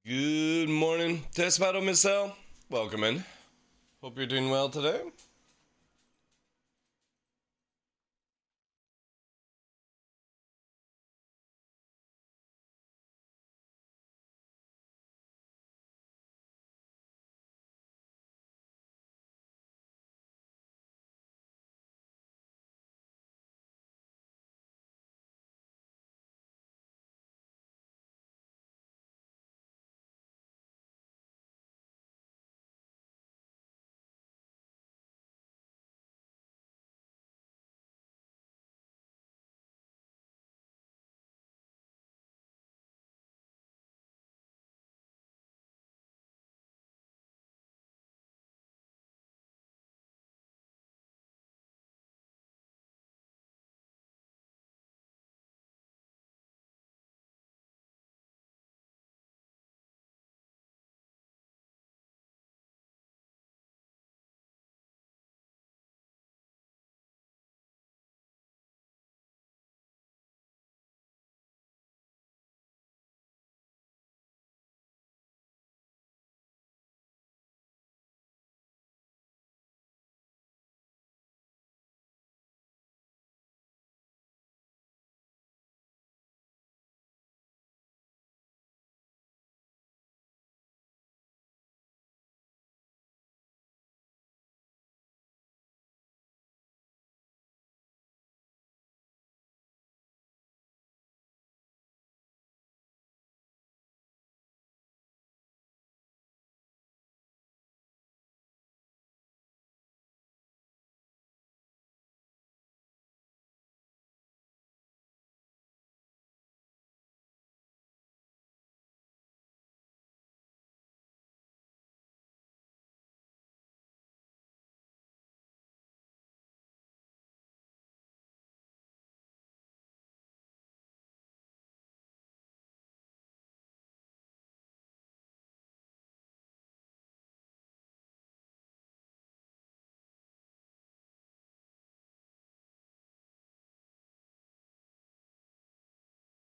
Good morning, Test Battle Miss L. Welcome in. Hope you're doing well today.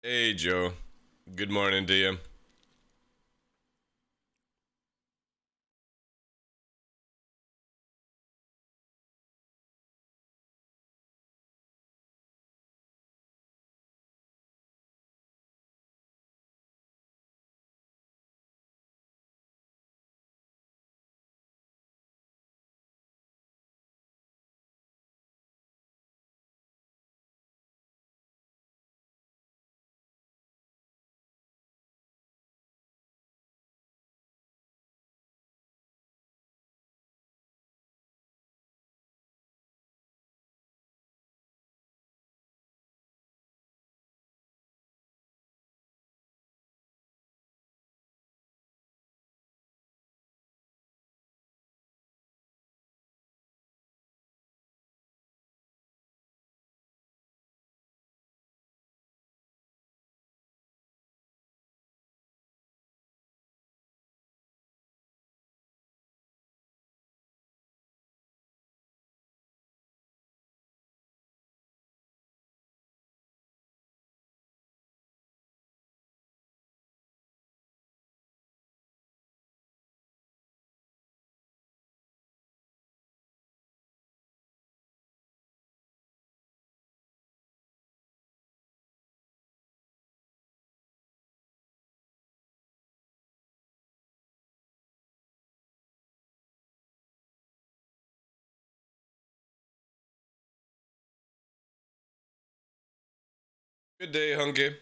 Hey Joe, good morning to you. Good day, Hunky.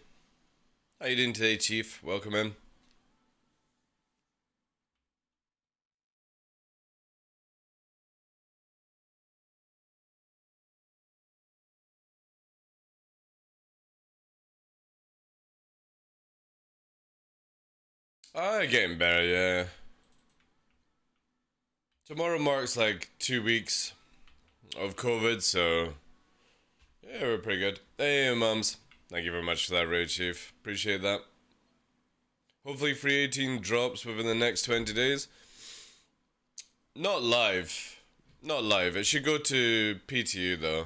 How you doing today, Chief? Welcome in. Getting better, yeah. Tomorrow marks like 2 weeks of COVID, so yeah, we're pretty good. Hey, mums. Thank you very much for that raid, Chief. Appreciate that. Hopefully, free 18 drops within the next 20 days. Not live. Not live. It should go to PTU though.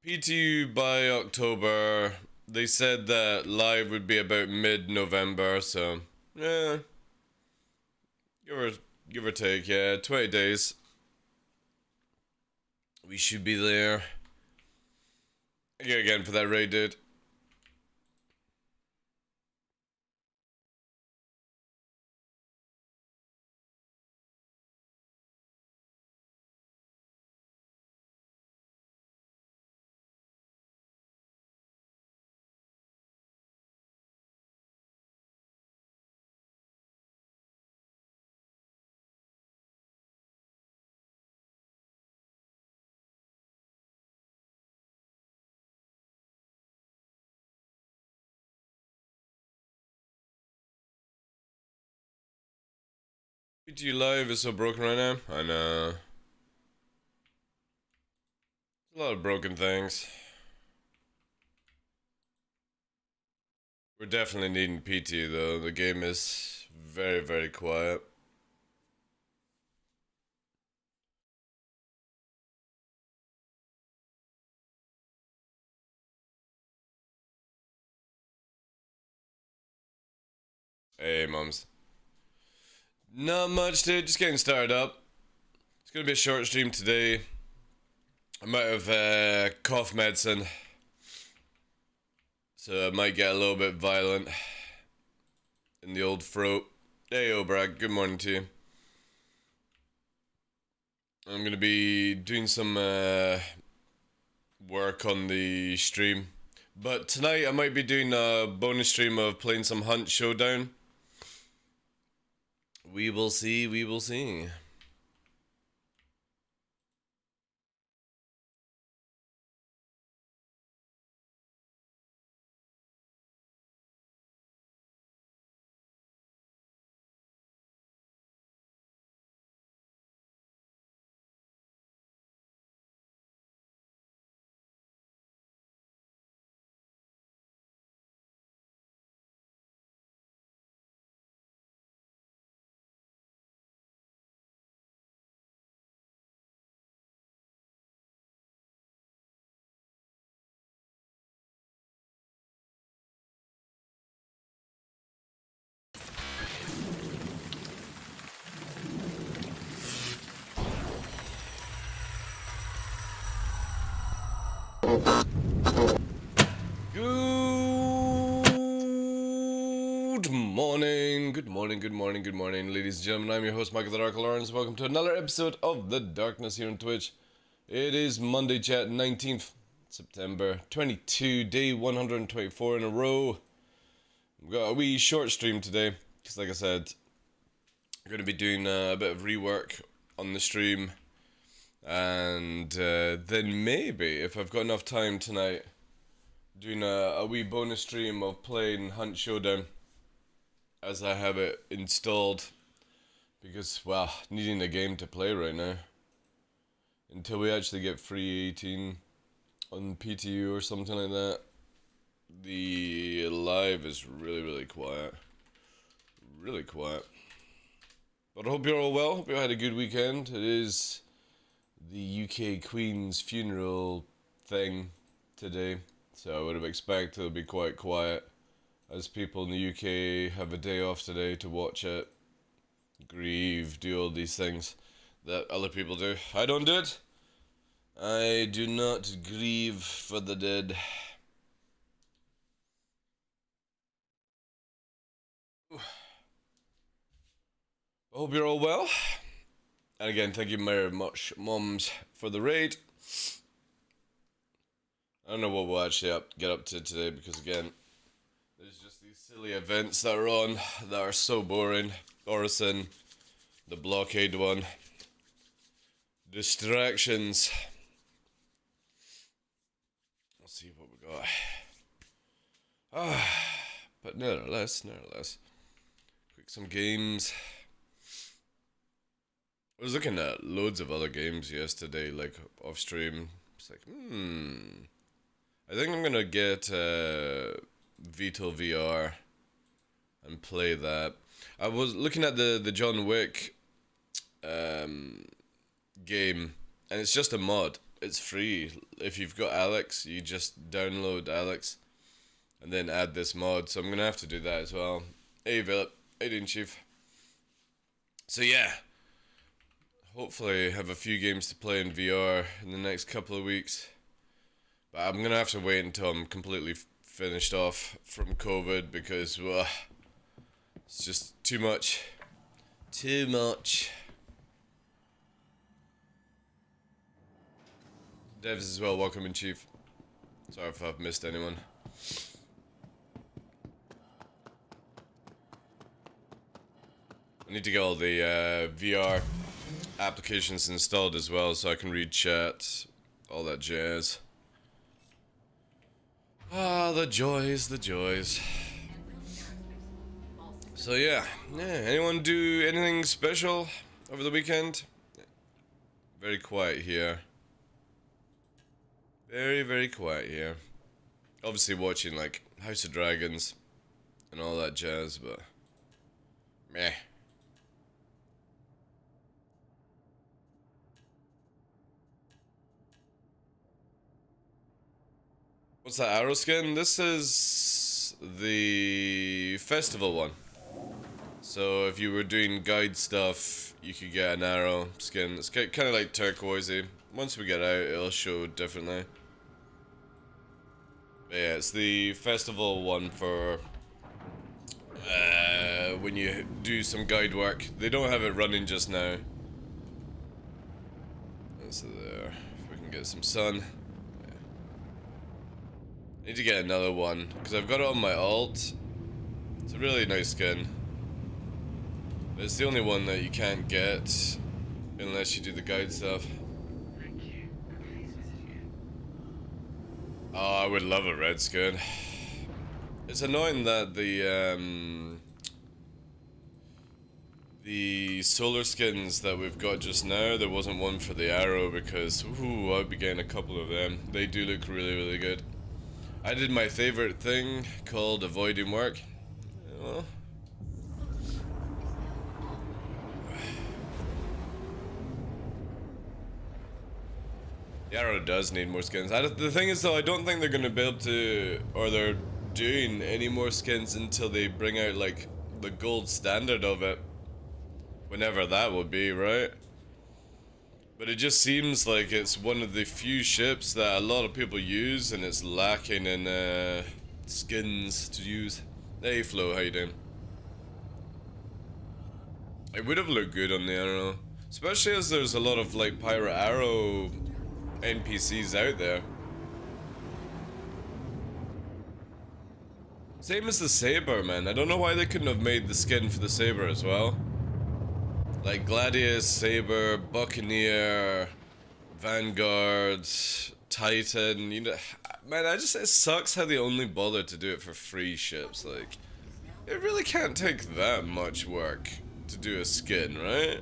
PTU by October. They said that live would be about mid-November, so yeah, give or give or take, yeah, 20 days. We should be there. Thank you again for that raid, dude. PTU Live is so broken right now. I know. A lot of broken things. We're definitely needing PT though. The game is very, very quiet. Hey, mums. Not much, dude. Just getting started up. It's gonna be a short stream today. I'm out of cough medicine, so I might get a little bit violent in the old throat. Hey, Obrag. Good morning to you. I'm gonna be doing some work on the stream, but tonight I might be doing a bonus stream of playing some Hunt Showdown. We will see. We will see. Good morning, ladies and gentlemen. I'm your host, Michael TheDarkLaw, and welcome to another episode of The Darkness here on Twitch. It is Monday, chat, 19th September 22, day 124 in a row. We've got a wee short stream today, because like I said, I'm going to be doing a bit of rework on the stream, and then maybe, if I've got enough time tonight, doing a wee bonus stream of playing Hunt Showdown as I have it installed, because, well, needing a game to play right now until we actually get free 18 on PTU or something like that. The live is really quiet, but I hope you're all well. Hope you had a good weekend. It is the UK Queen's funeral thing today, so I would have expected it'll be quite quiet, as people in the UK have a day off today to watch it, grieve, do all these things that other people do. I don't do it. I do not grieve for the dead. I hope you're all well. And again, thank you very much, mums, for the raid. I don't know what we'll actually get up to today, because again, there's just these silly events that are on that are so boring. Orison, the blockade one, distractions. We'll see what we got. But nevertheless, quick some games. I was looking at loads of other games yesterday, like off stream. It's like, I think I'm gonna get Vito VR and play that. I was looking at the John Wick game, and it's just a mod. It's free. If you've got Alex, you just download Alex, and then add this mod. So I'm gonna have to do that as well. Hey Philip, how you doing, Chief? So yeah, hopefully have a few games to play in VR in the next couple of weeks. But I'm gonna have to wait until I'm completely finished off from COVID because it's just too much. Too much. Devs as well, welcome in, Chief. Sorry if I've missed anyone. I need to get all the VR applications installed as well so I can read chat, all that jazz. Ah, the joys, the joys. So yeah, anyone do anything special over the weekend? Very quiet here. Very, very quiet here. Obviously watching like House of Dragons and all that jazz, but meh. What's that arrow skin? This is the festival one. So if you were doing guide stuff, you could get an arrow skin. It's kind of like turquoisey. Once we get out, it'll show differently. But yeah, it's the festival one for when you do some guide work. They don't have it running just now. So there, if we can get some sun. Need to get another one because I've got it on my alt. It's a really nice skin. But it's the only one that you can't get unless you do the guide stuff. Oh, I would love a red skin. It's annoying that the solar skins that we've got just now, there wasn't one for the arrow because I'd be getting a couple of them. They do look really, really good. I did my favorite thing called avoiding work. Well, the arrow does need more skins. The thing is though, I don't think they're going to be able to, or they're doing any more skins until they bring out like the gold standard of it. Whenever that will be, right? But it just seems like it's one of the few ships that a lot of people use and it's lacking in skins to use. Hey Flo, how you doing? It would have looked good on the arrow. Especially as there's a lot of like pirate arrow NPCs out there. Same as the saber, man. I don't know why they couldn't have made the skin for the saber as well. Like Gladius, Saber, Buccaneer, Vanguard, Titan, you know, man, it sucks how they only bother to do it for free ships. Like, it really can't take that much work to do a skin, right?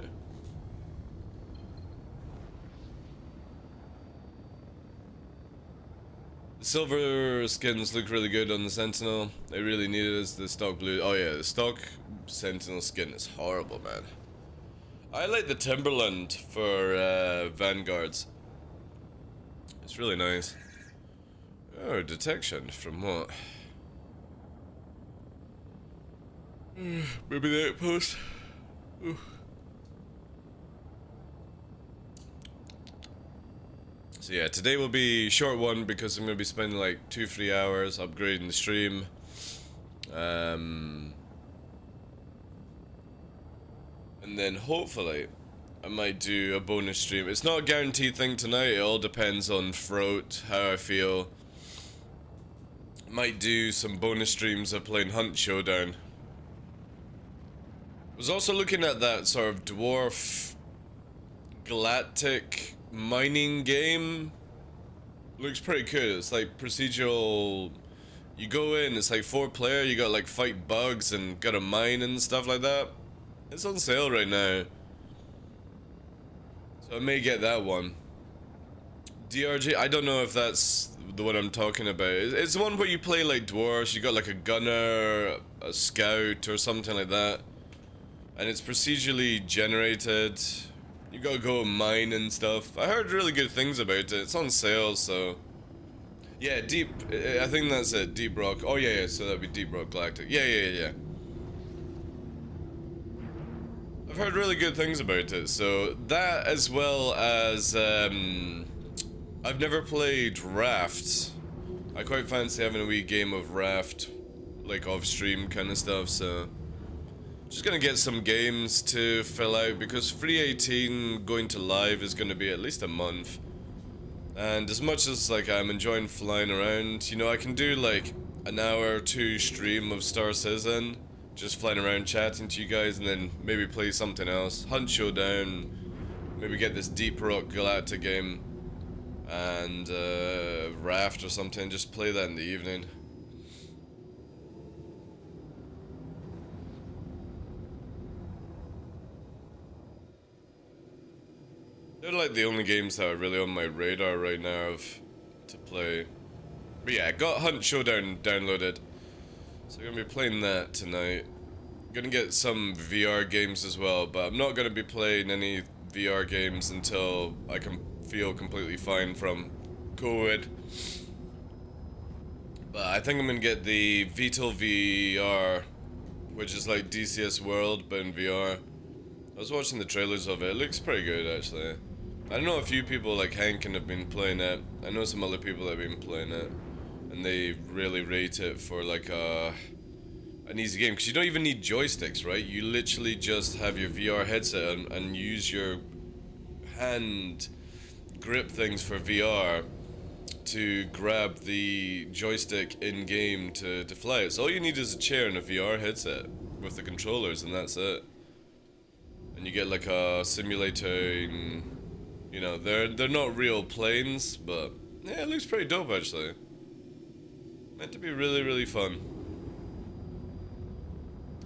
The silver skins look really good on the Sentinel. They really need it as the stock blue. Oh yeah, the stock Sentinel skin is horrible, man. I like the Timberland for Vanguards. It's really nice. Oh, detection from what? Maybe the outpost. Ooh. So yeah, today will be a short one because I'm going to be spending like 2-3 hours upgrading the stream. And then hopefully I might do a bonus stream. It's not a guaranteed thing tonight, it all depends on throat, how I feel. Might do some bonus streams of playing Hunt Showdown. Was also looking at that sort of dwarf galactic mining game. Looks pretty cool. It's like procedural. You go in, it's like 4-player, you got like fight bugs and gotta mine and stuff like that. It's on sale right now. So I may get that one. DRG, I don't know if that's the one I'm talking about. It's the one where you play like dwarves, you got like a gunner, a scout or something like that. And it's procedurally generated. You gotta go mine and stuff. I heard really good things about it. It's on sale, so Yeah, Deep. I think that's it. Deep Rock. Oh yeah, yeah. So that'd be Deep Rock Galactic. Yeah, yeah, yeah. I've heard really good things about it. So that, as well as I've never played Raft. I quite fancy having a wee game of Raft, like off stream kind of stuff. So just gonna get some games to fill out because 318 going to live is gonna be at least a month. And as much as like I'm enjoying flying around, you know, I can do like an hour or two stream of Star Citizen, just flying around chatting to you guys, and then maybe play something else. Hunt Showdown, maybe get this Deep Rock Galactic game, and Raft or something, just play that in the evening. They're like the only games that are really on my radar right now to play. But yeah, I got Hunt Showdown downloaded, so I'm gonna be playing that tonight. Gonna get some VR games as well, but I'm not gonna be playing any VR games until I can feel completely fine from COVID. But I think I'm gonna get the VTOL VR, which is like DCS World but in VR. I was watching the trailers of it. It looks pretty good actually. I know a few people like Hankin have been playing it. I know some other people that have been playing it, and they really rate it for like an easy game, because you don't even need joysticks, right? You literally just have your VR headset and use your hand grip things for VR to grab the joystick in-game to fly it. So all you need is a chair and a VR headset with the controllers, and that's it. And you get like a simulator. You know, they're not real planes, but yeah, it looks pretty dope actually. Meant to be really, really fun.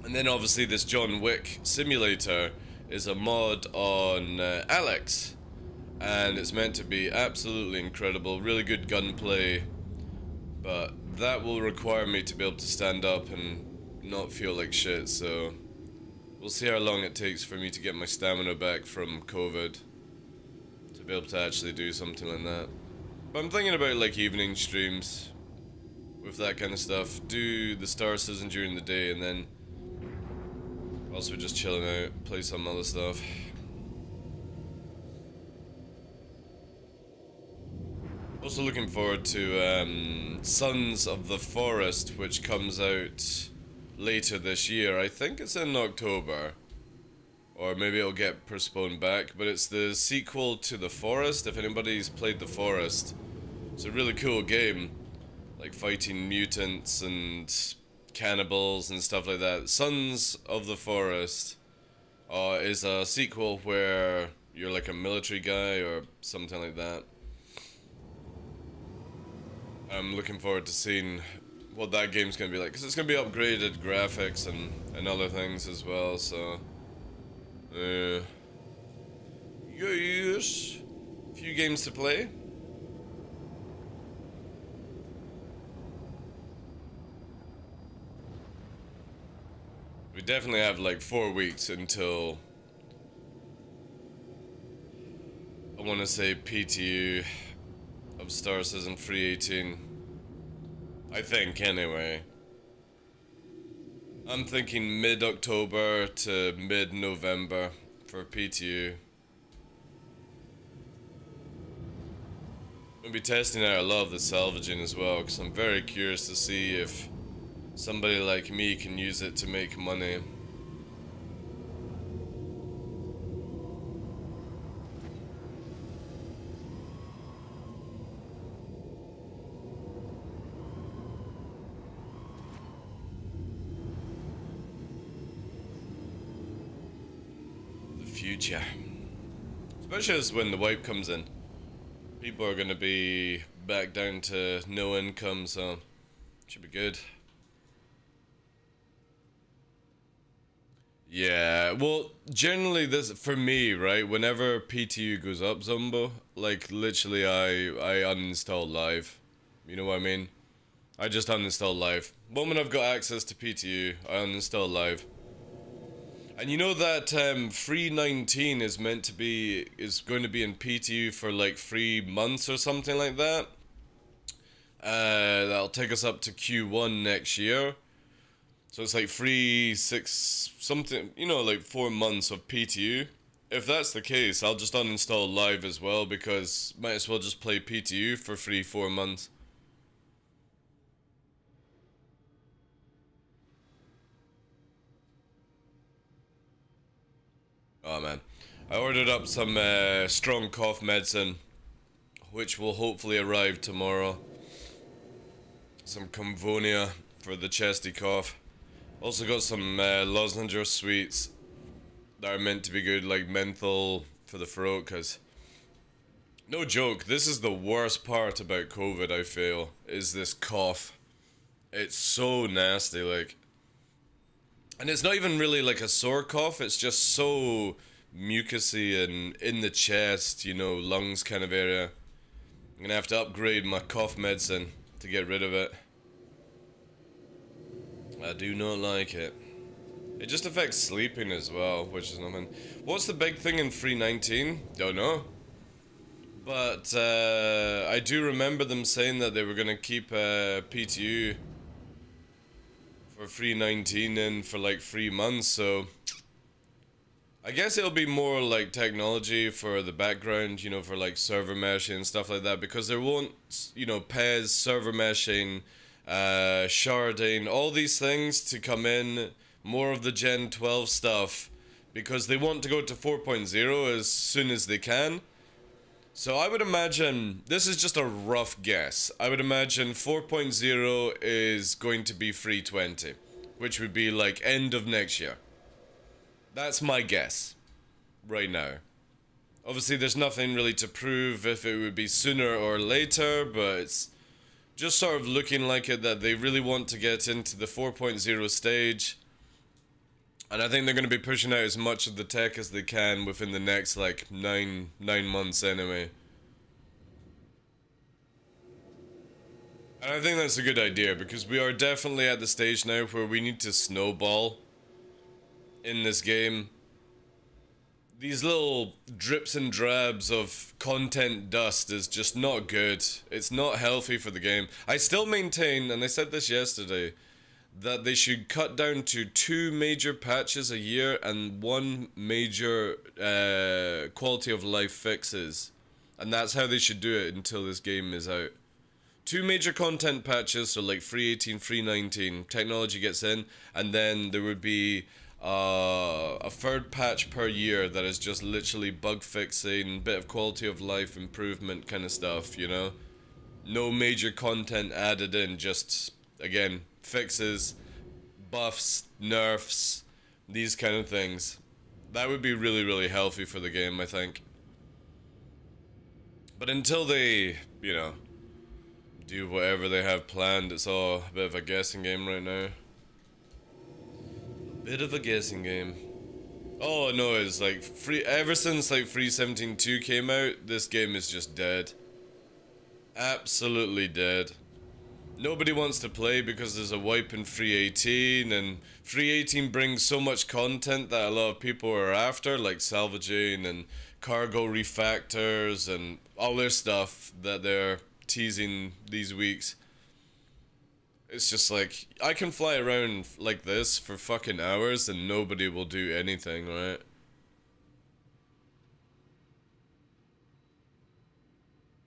And then obviously this John Wick simulator is a mod on Alex, and it's meant to be absolutely incredible, really good gunplay, but that will require me to be able to stand up and not feel like shit, so we'll see how long it takes for me to get my stamina back from COVID to be able to actually do something like that. But I'm thinking about like evening streams with that kind of stuff. Do the Star Citizen during the day, and then whilst we're just chilling out, play some other stuff. Also looking forward to Sons of the Forest, which comes out later this year. I think it's in October. Or maybe it'll get postponed back, but it's the sequel to The Forest. If anybody's played The Forest, it's a really cool game, like fighting mutants and cannibals and stuff like that. Sons of the Forest is a sequel where you're like a military guy or something like that. I'm looking forward to seeing what that game's gonna be like, because it's gonna be upgraded graphics and other things as well, so yes, a few games to play. We definitely have like 4 weeks until, I want to say, PTU of Star Citizen 318. I think, anyway. I'm thinking mid-October to mid-November for PTU. We'll be testing out a lot of the salvaging as well, because I'm very curious to see if somebody like me can use it to make money. Future. Especially as when the wipe comes in. People are gonna be back down to no income, so should be good. Yeah, well, generally this, for me, right, whenever PTU goes up, Zombo, like, literally I uninstall live. You know what I mean? I just uninstall live. Moment I've got access to PTU, I uninstall live. And you know that 319 is meant to be, is going to be in PTU for like 3 months or something like that? That'll take us up to Q1 next year. So it's like 3, 6, something, you know, like 4 months of PTU. If that's the case, I'll just uninstall Live as well, because might as well just play PTU for 3, 4 months. Oh man. I ordered up some strong cough medicine, which will hopefully arrive tomorrow. Some Convonia for the chesty cough. Also got some lozenge sweets that are meant to be good, like menthol for the throat, because no joke, this is the worst part about COVID, I feel, is this cough. It's so nasty, like, and it's not even really like a sore cough, it's just so mucusy and in the chest, you know, lungs kind of area. I'm gonna have to upgrade my cough medicine to get rid of it. I do not like it. It just affects sleeping as well, which is nothing. What's the big thing in 319? Don't know. But I do remember them saying that they were gonna keep PTU for 319 in for like 3 months, so I guess it'll be more like technology for the background, you know, for like server meshing and stuff like that, because there won't, you know, PES, server meshing, sharding, all these things to come in, more of the Gen 12 stuff, because they want to go to 4.0 as soon as they can. So I would imagine, this is just a rough guess, I would imagine 4.0 is going to be 320, which would be like end of next year. That's my guess, right now. Obviously there's nothing really to prove if it would be sooner or later, but it's just sort of looking like it that they really want to get into the 4.0 stage. And I think they're going to be pushing out as much of the tech as they can within the next like 9 months anyway. And I think that's a good idea, because we are definitely at the stage now where we need to snowball in this game. These little drips and drabs of content dust is just not good. It's not healthy for the game. I still maintain, and I said this yesterday, that they should cut down to 2 major patches a year and 1 major quality of life fixes. And that's how they should do it until this game is out. 2 major content patches, so like 318, 319, technology gets in, and then there would be a 3rd patch per year that is just literally bug fixing, bit of quality of life improvement kind of stuff, you know? No major content added in, just, again, fixes, buffs, nerfs, these kind of things. That would be really, really healthy for the game, I think. But until they, you know, do whatever they have planned, it's all a bit of a guessing game right now. Bit of a guessing game. Oh no, it's like ever since like 3.17.2 came out, this game is just dead. Absolutely dead. Nobody wants to play because there's a wipe in 3.18, and 3.18 brings so much content that a lot of people are after, like salvaging and cargo refactors and all their stuff that they're teasing these weeks. It's just like, I can fly around like this for fucking hours and nobody will do anything, right?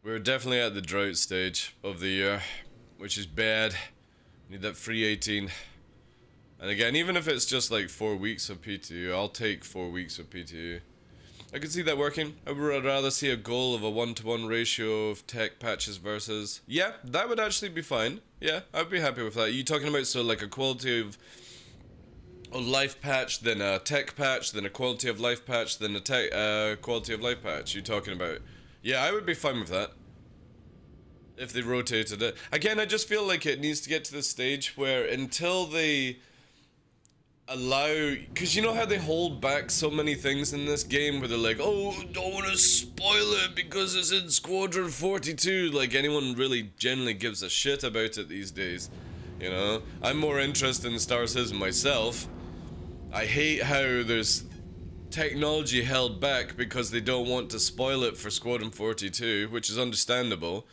We're definitely at the drought stage of the year, which is bad. Need that 3.18. And again, even if it's just like 4 weeks of PTU, I'll take 4 weeks of PTU. I could see that working. I would rather see a goal of a 1-to-1 ratio of tech patches versus... Yeah, that would actually be fine. Yeah, I'd be happy with that. Are you talking about, so like a quality of life patch, then a tech patch, then a quality of life patch, then a tech quality of life patch you're talking about? Yeah, I would be fine with that. If they rotated it. Again, I just feel like it needs to get to the stage where until they allow, because you know how they hold back so many things in this game where they're like, oh, don't want to spoil it because it's in Squadron 42. Like, anyone really generally gives a shit about it these days, you know? I'm more interested in Star Citizen myself. I hate how there's technology held back because they don't want to spoil it for Squadron 42, which is understandable.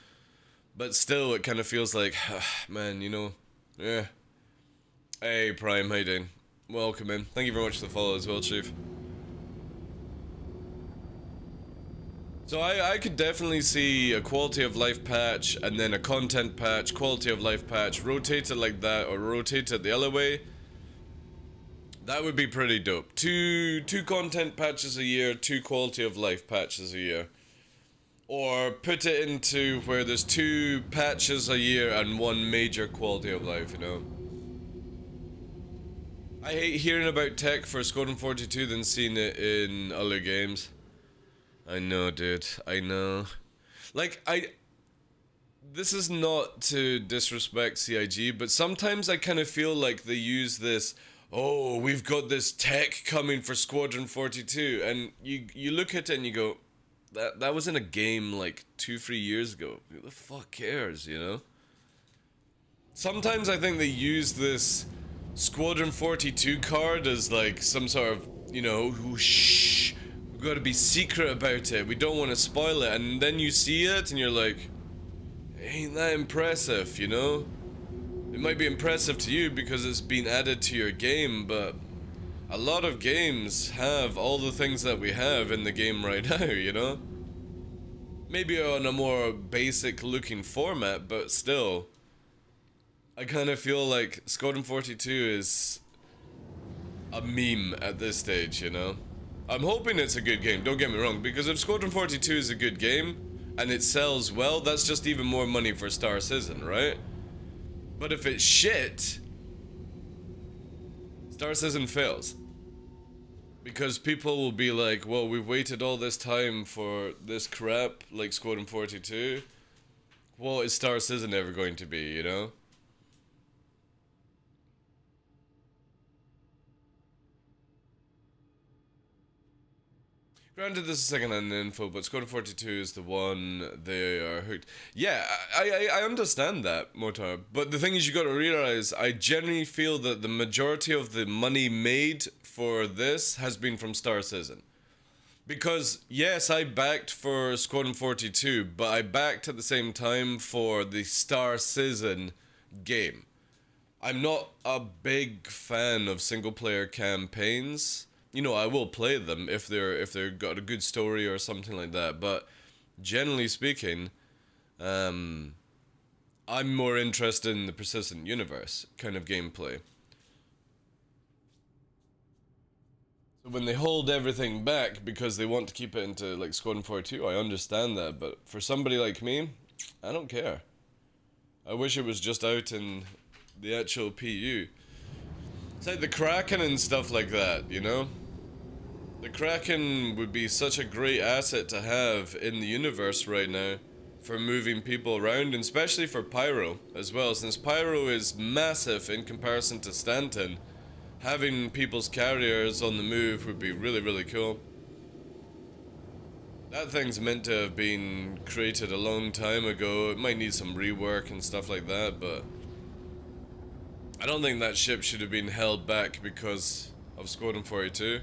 But still, it kind of feels like, man, you know, yeah. Hey, Prime, how you doing? Welcome in. Thank you very much for the follow as well, Chief. So I could definitely see a quality of life patch and then a content patch, quality of life patch, rotate it like that or rotate it the other way. That would be pretty dope. Two content patches a year, 2 quality of life patches a year. Or put it into where there's 2 patches a year and 1 major quality of life, you know? I hate hearing about tech for Squadron 42 than seeing it in other games. I know, dude. I know. Like, this is not to disrespect CIG, but sometimes I kind of feel like they use this, oh, we've got this tech coming for Squadron 42, and you look at it and you go, that was in a game like 2-3 years ago. Who the fuck cares, you know? Sometimes I think they use this Squadron 42 card as like some sort of, you know, shh, we've got to be secret about it, we don't want to spoil it, and then you see it and you're like, ain't that impressive, you know? It might be impressive to you because it's been added to your game, but a lot of games have all the things that we have in the game right now, you know? Maybe on a more basic looking format, but still. I kind of feel like Squadron 42 is a meme at this stage, you know? I'm hoping it's a good game, don't get me wrong, because if Squadron 42 is a good game, and it sells well, that's just even more money for Star Citizen, right? But if it's shit, Star Citizen fails. Because people will be like, well, we've waited all this time for this crap, like Squadron 42. What is Star Citizen ever going to be, you know? Granted, this is second-hand info, but Squadron 42 is the one they are hooked. Yeah, I understand that, Motar. But the thing is, you got to realize, I genuinely feel that the majority of the money made for this has been from Star Citizen. Because, yes, I backed for Squadron 42, but I backed at the same time for the Star Citizen game. I'm not a big fan of single-player campaigns. You know, I will play them if they're got a good story or something like that, but generally speaking, I'm more interested in the persistent universe kind of gameplay. So when they hold everything back because they want to keep it into like Squadron 42, I understand that, but for somebody like me, I don't care. I wish it was just out in the actual PU. It's like the Kraken and stuff like that, you know? The Kraken would be such a great asset to have in the universe right now for moving people around, and especially for Pyro as well, since Pyro is massive in comparison to Stanton. Having people's carriers on the move would be really, really cool. That thing's meant to have been created a long time ago. It might need some rework and stuff like that, but I don't think that ship should have been held back because of Squadron 42.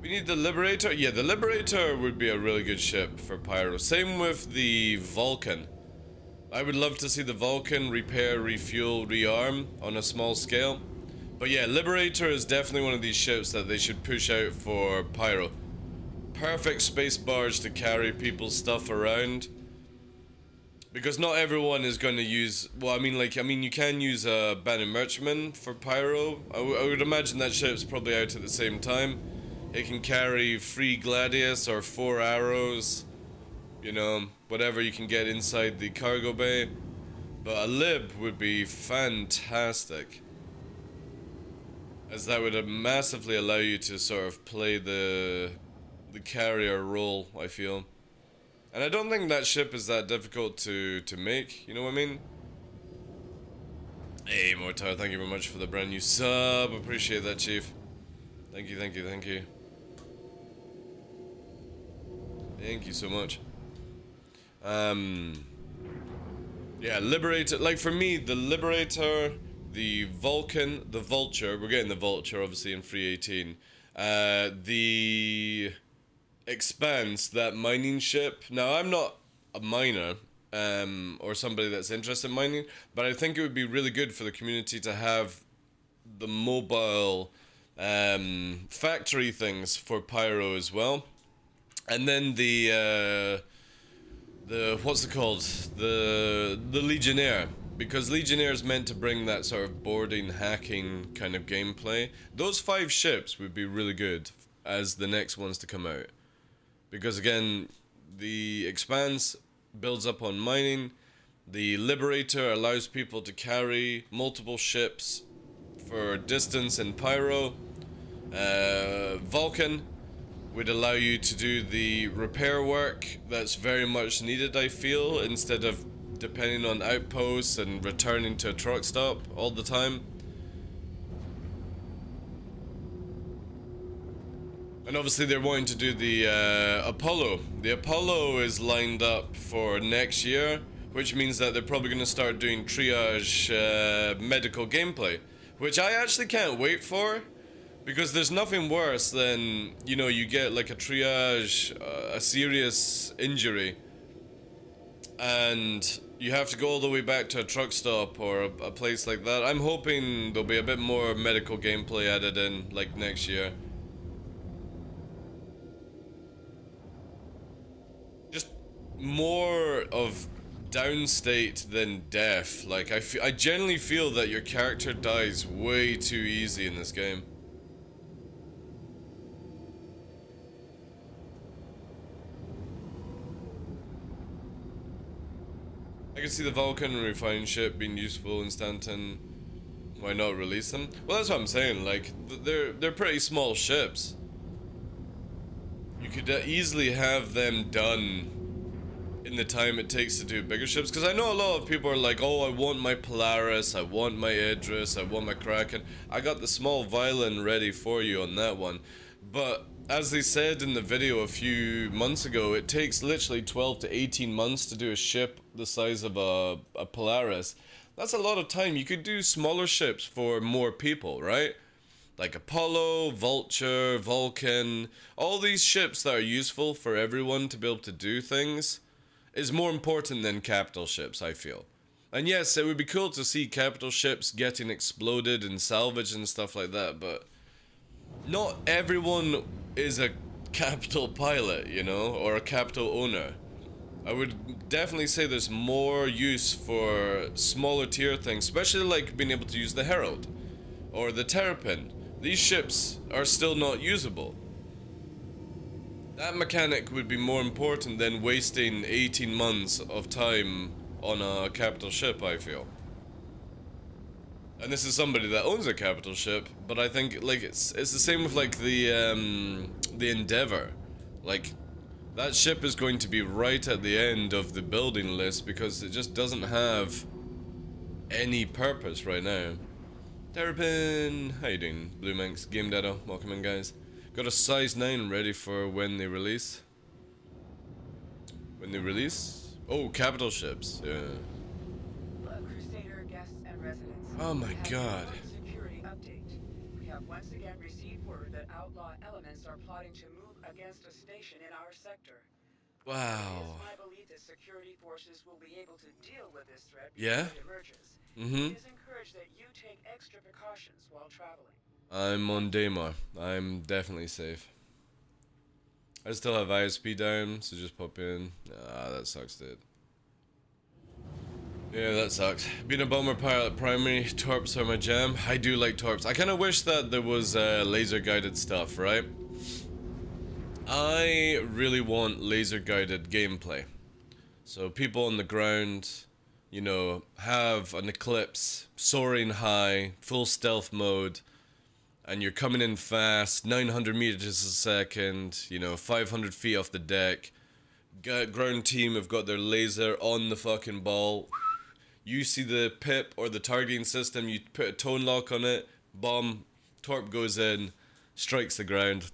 We need the Liberator. Yeah, the Liberator would be a really good ship for Pyro. Same with the Vulcan. I would love to see the Vulcan repair, refuel, rearm on a small scale. But yeah, Liberator is definitely one of these ships that they should push out for Pyro. Perfect space barge to carry people's stuff around. Because not everyone is going to use... Well, I mean, you can use a Banner Merchantman for Pyro. I would imagine that ship's probably out at the same time. It can carry 3 Gladius or 4 arrows. You know, whatever you can get inside the cargo bay. But a Lib would be fantastic, as that would massively allow you to sort of play the carrier role, I feel. And I don't think that ship is that difficult to make, you know what I mean? Hey, Mortar, thank you very much for the brand new sub. Appreciate that, Chief. Thank you, thank you, thank you. Thank you so much. Yeah, Liberator, like for me, the Liberator the Vulcan, the Vulture. We're getting the Vulture obviously in 318. The Expanse, that mining ship. Now I'm not a miner or somebody that's interested in mining, but I think it would be really good for the community to have the mobile factory things for Pyro as well. And then the what's it called? The Legionnaire, because Legionnaire is meant to bring that sort of boarding hacking kind of gameplay. Those 5 ships would be really good as the next ones to come out. Because again, the Expanse builds up on mining. The Liberator allows people to carry multiple ships for distance in Pyro. Vulcan would allow you to do the repair work that's very much needed, I feel, instead of depending on outposts and returning to a truck stop all the time. And obviously they're wanting to do the Apollo. The Apollo is lined up for next year, which means that they're probably going to start doing triage medical gameplay, which I actually can't wait for, because there's nothing worse than, you know, you get like a triage, a serious injury, and you have to go all the way back to a truck stop or a place like that. I'm hoping there'll be a bit more medical gameplay added in, like next year. Just more of downstate than death. Like, I generally feel that your character dies way too easy in this game. I can see the Vulcan and refined ship being useful in Stanton. Why not release them? Well, that's what I'm saying. Like, they're pretty small ships. You could easily have them done in the time it takes to do bigger ships. Because I know a lot of people are like, oh, I want my Polaris, I want my Idris, I want my Kraken. I got the small Violin ready for you on that one. But as they said in the video a few months ago, it takes literally 12 to 18 months to do a ship the size of a Polaris. That's a lot of time. You could do smaller ships for more people, right? Like Apollo, Vulture, Vulcan, all these ships that are useful for everyone to be able to do things is more important than capital ships, I feel. And yes, it would be cool to see capital ships getting exploded and salvaged and stuff like that, but not everyone is a capital pilot, you know, or a capital owner. I would definitely say there's more use for smaller tier things, especially like being able to use the Herald or the Terrapin. These ships are still not usable. That mechanic would be more important than wasting 18 months of time on a capital ship, I feel. And this is somebody that owns a capital ship, but I think like it's the same with like the Endeavor. Like, that ship is going to be right at the end of the building list because it just doesn't have any purpose right now. Terrapin, how you doing? Blue Manx, Game Dado, welcome in guys. Got a size 9 ready for when they release. When they release? Oh, capital ships, yeah. Crusader guests and residents. Oh my god. Security update. We have once again received word that outlaw elements are plotting to move against a station in our sector. Wow. It is my belief that security forces will be able to deal with this threat Yeah? before it emerges. It is encouraged that you take extra precautions while traveling. I'm on Daymar. I'm definitely safe. I still have ISP down, so just pop in. Ah, that sucks, dude. Yeah, that sucks. Being a bomber pilot primary, torps are my jam. I do like torps. I kind of wish that there was laser guided stuff, right? I really want laser guided gameplay. So people on the ground, you know, have an eclipse, soaring high, full stealth mode, and you're coming in fast, 900 meters a second, you know, 500 feet off the deck. Ground team have got their laser on the fucking ball. You see the pip or the targeting system, you put a tone lock on it, bomb, torp goes in, strikes the ground.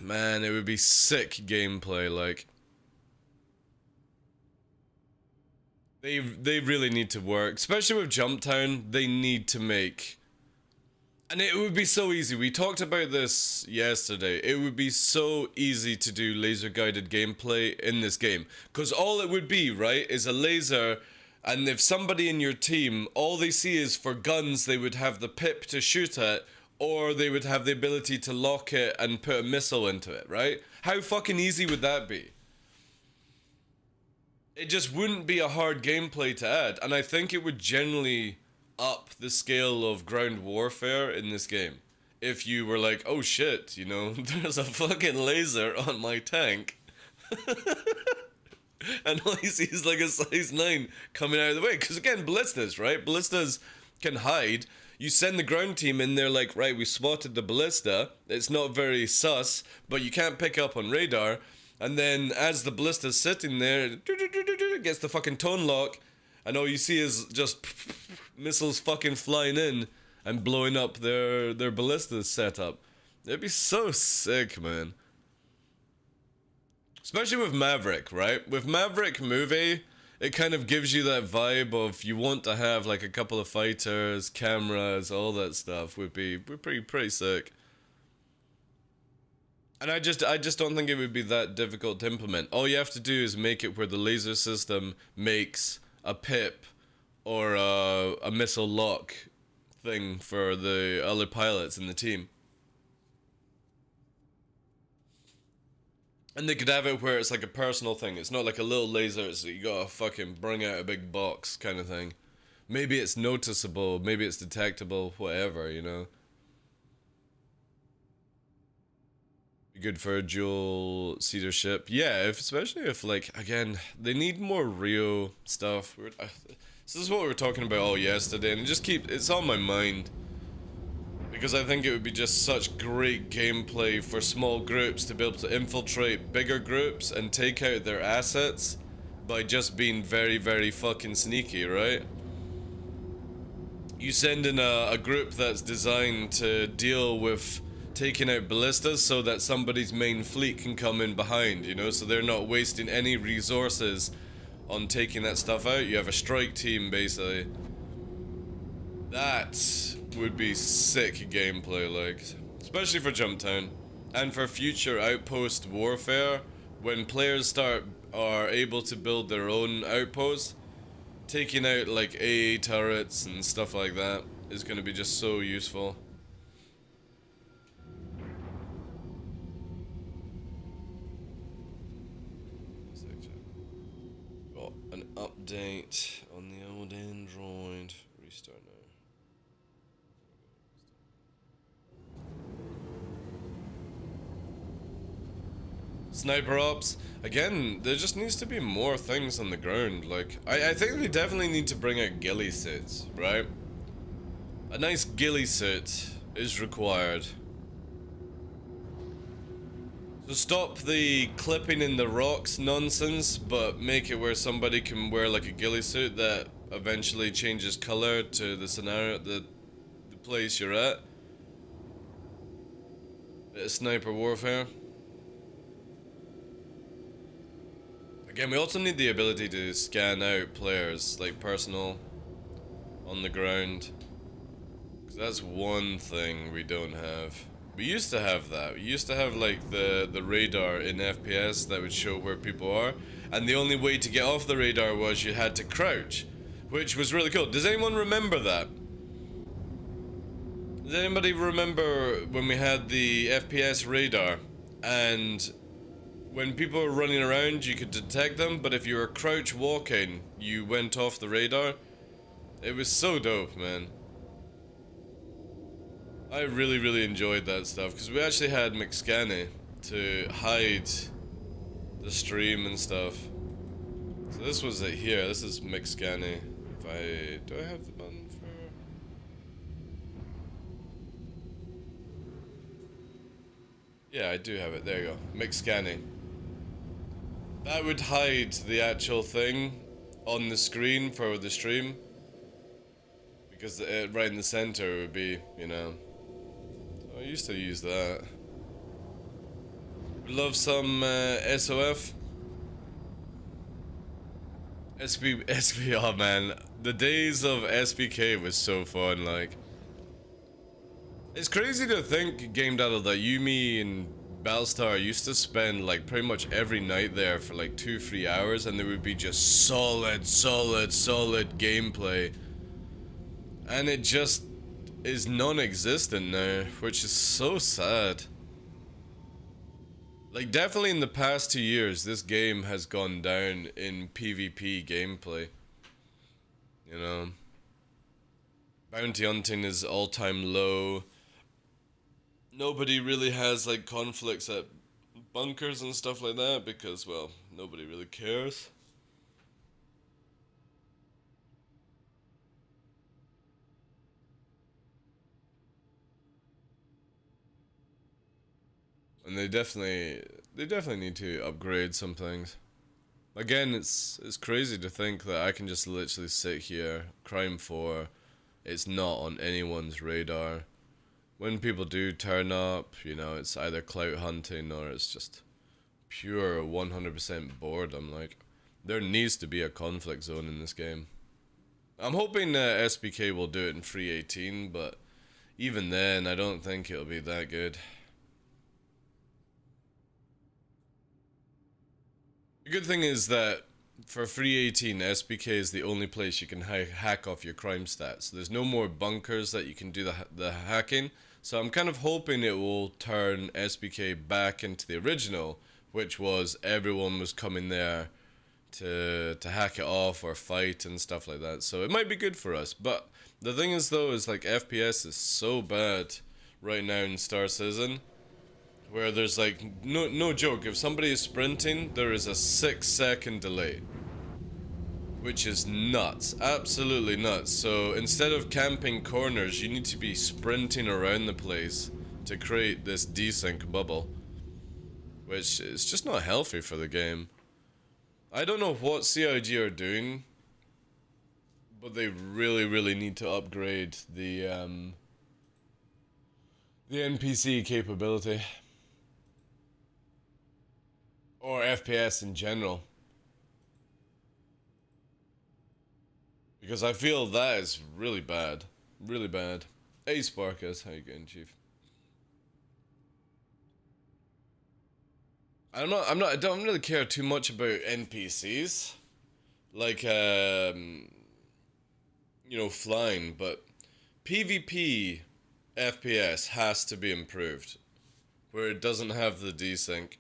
Man, it would be sick gameplay, like. They really need to work, especially with Jumptown. They need to make, and it would be so easy. We talked about this yesterday. It would be so easy to do laser guided gameplay in this game, because all it would be, right, is a laser, and if somebody in your team, all they see is for guns, they would have the pip to shoot at, or they would have the ability to lock it and put a missile into it, right? How fucking easy would that be? It just wouldn't be a hard gameplay to add, and I think it would generally up the scale of ground warfare in this game. If you were like, oh shit, you know, there's a fucking laser on my tank. And all you see is like a size 9 coming out of the way. Because again, ballistas, right? Ballistas can hide. You send the ground team in there like, right, we spotted the ballista. It's not very sus, but you can't pick up on radar. And then as the ballista's sitting there, it gets the fucking tone lock, and all you see is just missiles fucking flying in and blowing up their ballista setup. It'd be so sick, man. Especially with Maverick, right? With Maverick movie, it kind of gives you that vibe of you want to have like a couple of fighters, cameras, all that stuff would be pretty sick. And I just don't think it would be that difficult to implement. All you have to do is make it where the laser system makes a pip or a missile lock thing for the other pilots in the team. And they could have it where it's like a personal thing. It's not like a little laser, so you gotta fucking bring out a big box kind of thing. Maybe it's noticeable, maybe it's detectable, whatever, you know. Good for a dual seater ship. Yeah, especially if, like, again, they need more Rio stuff. This is what we were talking about all yesterday, and it's on my mind. Because I think it would be just such great gameplay for small groups to be able to infiltrate bigger groups and take out their assets by just being very, very fucking sneaky, right? You send in a group that's designed to deal with taking out ballistas so that somebody's main fleet can come in behind, you know, so they're not wasting any resources on taking that stuff out. You have a strike team, basically. That would be sick gameplay, like, especially for Jumptown. And for future outpost warfare, when players are able to build their own outposts, taking out, like, AA turrets and stuff like that is going to be just so useful. An update on the old Android. Restart now. Sniper ops. Again, there just needs to be more things on the ground. Like, I think they definitely need to bring out ghillie suits, right? A nice ghillie suit is required. So stop the clipping in the rocks nonsense, but make it where somebody can wear like a ghillie suit that eventually changes color to the scenario, the place you're at. Bit of sniper warfare. Again, we also need the ability to scan out players, like personal, on the ground. 'Cause that's one thing we don't have. We used to have that. We used to have like the radar in FPS that would show where people are, and the only way to get off the radar was you had to crouch, which was really cool. Does anyone remember that? Does anybody remember when we had the FPS radar, and when people were running around you could detect them, but if you were crouch walking you went off the radar? It was so dope, man. I really enjoyed that stuff, because we actually had McScanny to hide the stream and stuff. So this was it here, this is McScanny. Do I have the button for... Yeah, I do have it, there you go, McScanny. That would hide the actual thing on the screen for the stream, because right in the center would be, you know... I used to use that. Love some SOF. SB, oh man, the days of SBK was so fun. Like, it's crazy to think, Game Data, that you, me, and Battlestar used to spend like pretty much every night there for like 2-3 hours, and there would be just solid gameplay, and it just is non-existent now, which is so sad. Like, definitely in the past 2 years, this game has gone down in PvP gameplay. You know, bounty hunting is all-time low. Nobody really has like conflicts at bunkers and stuff like that because, well, nobody really cares. And they definitely need to upgrade some things. Again, it's crazy to think that I can just literally sit here, Crime 4, it's not on anyone's radar. When people do turn up, you know, it's either clout hunting or it's just pure 100% boredom. Like, there needs to be a conflict zone in this game. I'm hoping SBK will do it in 3.18, but even then, I don't think it'll be that good. The good thing is that for 3.18, SBK is the only place you can hack off your crime stats. There's no more bunkers that you can do the hacking, so I'm kind of hoping it will turn SBK back into the original, which was everyone was coming there to hack it off or fight and stuff like that. So it might be good for us, but the thing is though, is like FPS is so bad right now in Star Citizen, where there's like no joke, if somebody is sprinting, there is a 6-second delay, which is nuts, absolutely nuts. So instead of camping corners, you need to be sprinting around the place to create this desync bubble, which is just not healthy for the game. I don't know what CIG are doing, but they really need to upgrade the NPC capability. Or FPS in general. Because I feel that is really bad. Really bad. Hey Sparkus, how you going, Chief? I don't really care too much about NPCs. Like, you know, flying, but PvP FPS has to be improved. Where it doesn't have the desync.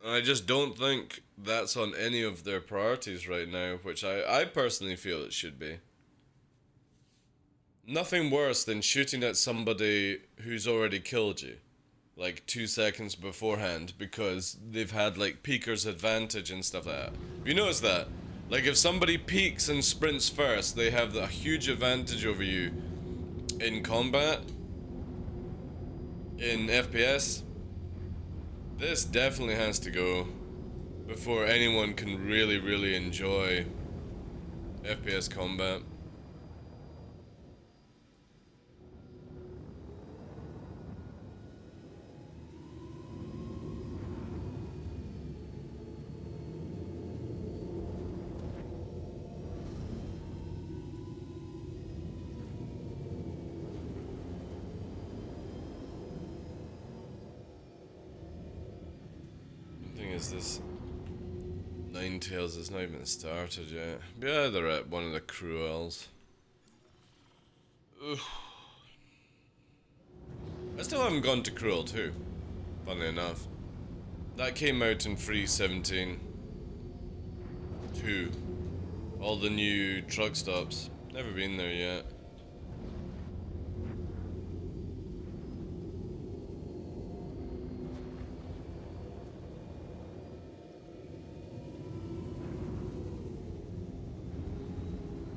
And I just don't think that's on any of their priorities right now, which I personally feel it should be. Nothing worse than shooting at somebody who's already killed you, like 2 seconds beforehand, because they've had like peeker's advantage and stuff like that. You notice that? Like, if somebody peeks and sprints first, they have a huge advantage over you in combat, in FPS. This definitely has to go before anyone can really enjoy FPS combat. Is this Ninetales has not even started yet. Yeah, they're at one of the cruels. Ugh. I still haven't gone to Cruel 2, funnily enough. That came out in 3.17. 2. All the new truck stops. Never been there yet.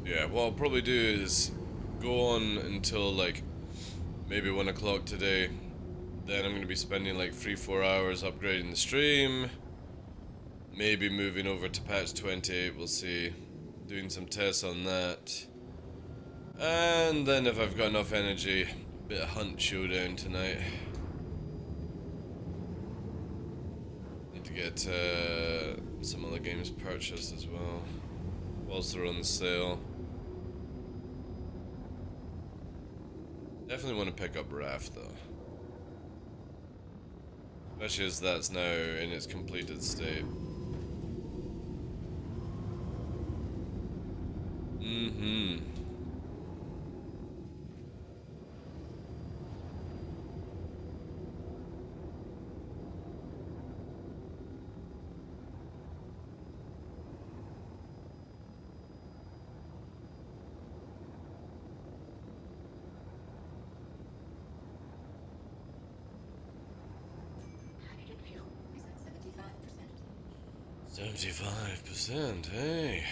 Yeah, what I'll probably do is go on until like maybe 1 o'clock today. Then I'm going to be spending like 3-4 hours upgrading the stream. Maybe moving over to patch 28, we'll see. Doing some tests on that. And then if I've got enough energy, a bit of Hunt Showdown tonight. Need to get get some other games purchased as well, whilst they're on sale. Definitely want to pick up Raft though. Especially as that's now in its completed state. Mm-hmm. Hydrogen fuel is at 75%. 75%, hey.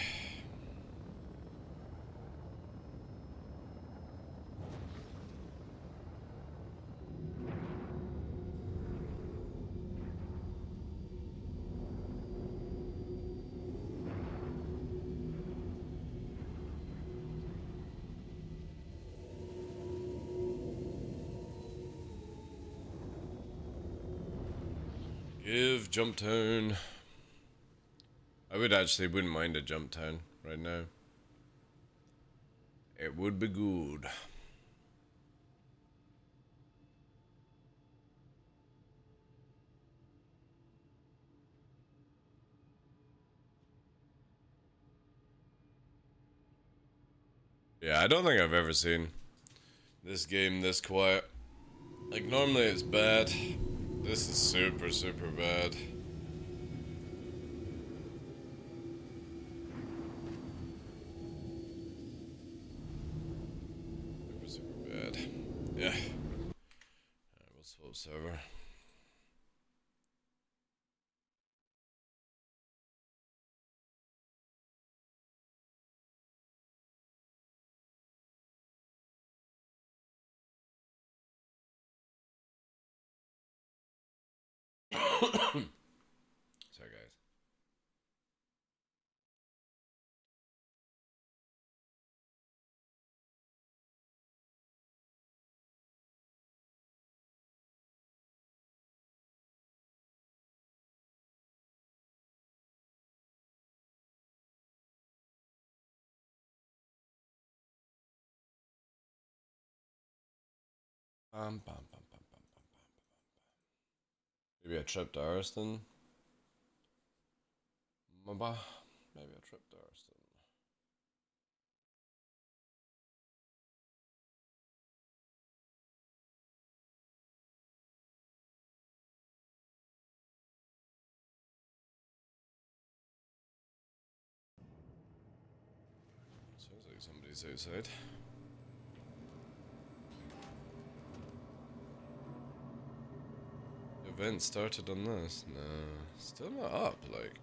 Give Jump Town. I wouldn't mind a Jump Town right now. It would be good. Yeah, I don't think I've ever seen this game this quiet. Like, normally it's bad. This is super, super bad. Super, super bad. Yeah. Alright, we'll swap server. Sorry, guys. Bum, bum, bum, bum, bum, bum, bum. Maybe a trip to Ariston? Maybe a trip to Ariston. Sounds like somebody's outside. Event started on this? No. Still not up, like.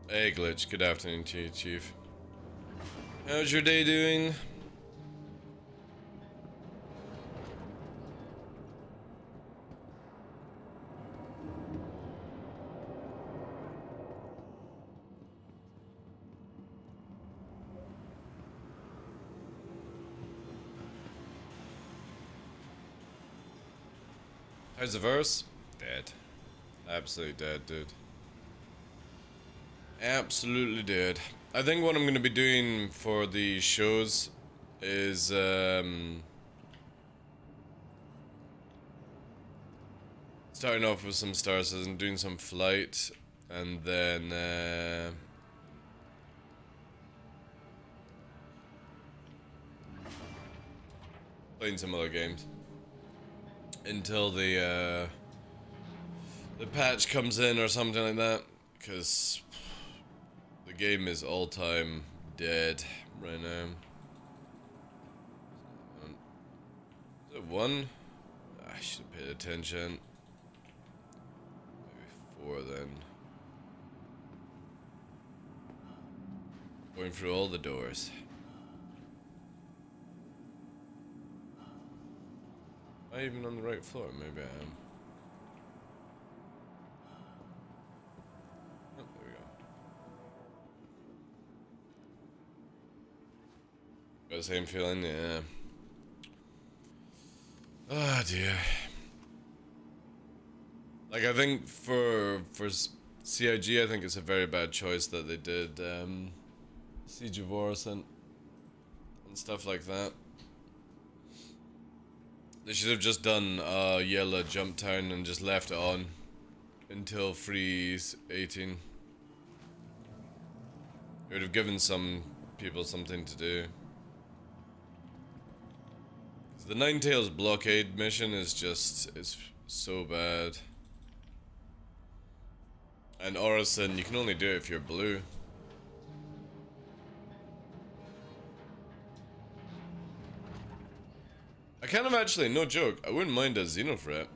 Hey Glitch, good afternoon to you, Chief. How's your day doing? How's the verse? Dead. Absolutely dead, dude. Absolutely dead. I think what I'm gonna be doing for the shows is starting off with some stars and doing some flight, and then playing some other games until the patch comes in or something like that, because the game is all time dead right now. Is it one? I should have paid attention. Maybe 4 then. Going through all the doors. I even on the right floor? Maybe I am. Oh, there we go. Got the same feeling, yeah. Oh dear. Like, I think for CIG, I think it's a very bad choice that they did Siege of Orison and stuff like that. They should have just done Yellow Jump Town and just left it on until Freeze 18. It would have given some people something to do. 'Cause the Ninetales blockade mission is just, it's so bad. And Orison, you can only do it if you're blue. I kind of actually, no joke, I wouldn't mind a Xenofret.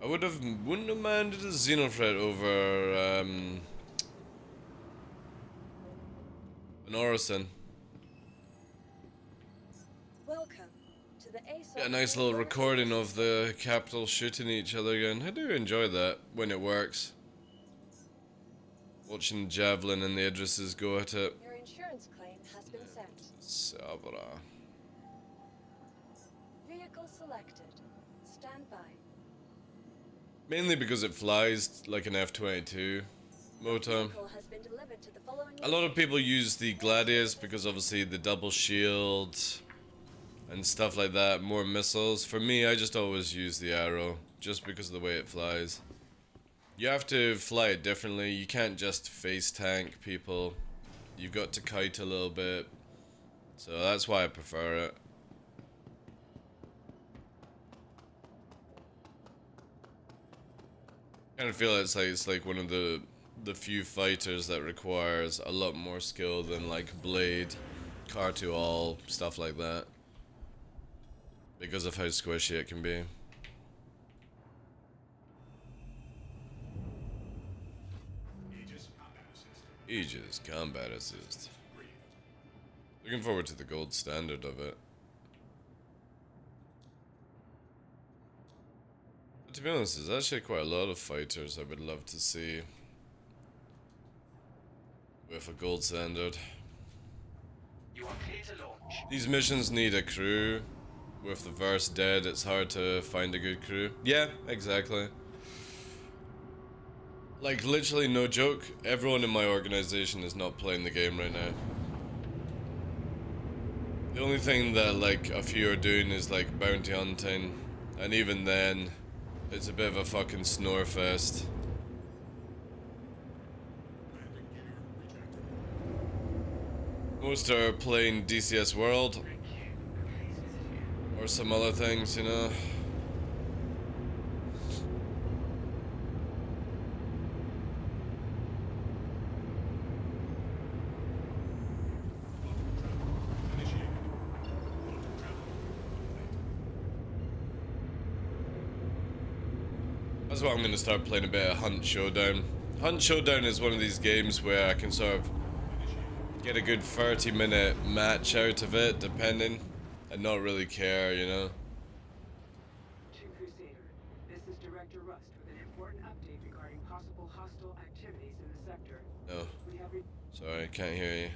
I wouldn't have minded a Xenofret over an Orison. Welcome to the ASOS. Get a nice little recording of the capital shooting each other again. I do enjoy that when it works. Watching Javelin and the Idrises go at it. Your insurance claim has been sent. Sabra. Vehicle selected. Stand by. Mainly because it flies like an F-22 motor. Vehicle has been delivered to the following. A lot of people use the Gladius because obviously the double shield and stuff like that, more missiles. For me, I just always use the Arrow just because of the way it flies. You have to fly it differently. You can't just face tank people. You've got to kite a little bit. So that's why I prefer it. I kind of feel it's like one of the few fighters that requires a lot more skill than like Blade, Car to All, stuff like that. Because of how squishy it can be. Aegis Combat Assist. Looking forward to the gold standard of it. But to be honest, there's actually quite a lot of fighters I would love to see with a gold standard. You are clear to launch. These missions need a crew. With the verse dead, it's hard to find a good crew. Yeah, exactly. Like, literally no joke, everyone in my organization is not playing the game right now. The only thing that, like, a few are doing is, like, bounty hunting. And even then, it's a bit of a fucking snore fest. Most are playing DCS World. Or some other things, you know. That's why I'm going to start playing a bit of Hunt Showdown. Hunt Showdown is one of these games where I can sort of get a good 30-minute match out of it, depending, and not really care, you know. To Crusader, this is Director Rust with an important update regarding possible hostile activities in the sector. No. We have Sorry, can't hear you.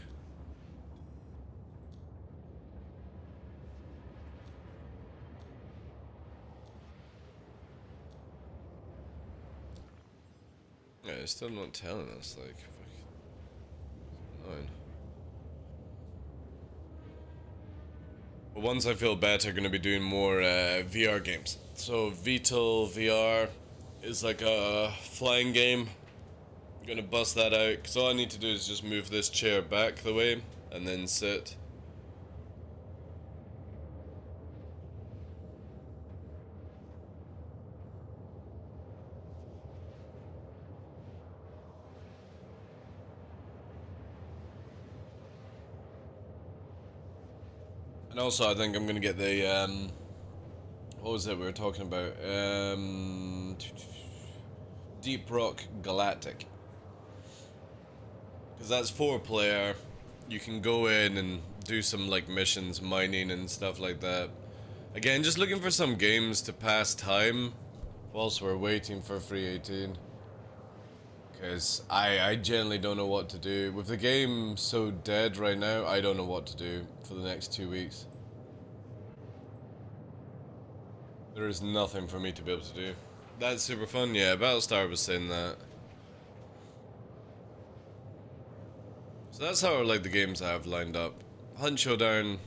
Yeah, it's still not telling us, like, fucking annoying. But once I feel better, I'm gonna be doing more VR games. So VTOL VR is like a flying game. I'm gonna bust that out, because all I need to do is just move this chair back the way, and then sit. And also, I think I'm gonna get the what was it we were talking about? Deep Rock Galactic, because that's 4-player. You can go in and do some like missions, mining and stuff like that. Again, just looking for some games to pass time whilst we're waiting for free 18. Because I generally don't know what to do. With the game so dead right now, I don't know what to do for the next 2 weeks. There is nothing for me to be able to do. That's super fun, yeah, Battlestar was saying that. So that's how like the games I have lined up. Hunt Showdown,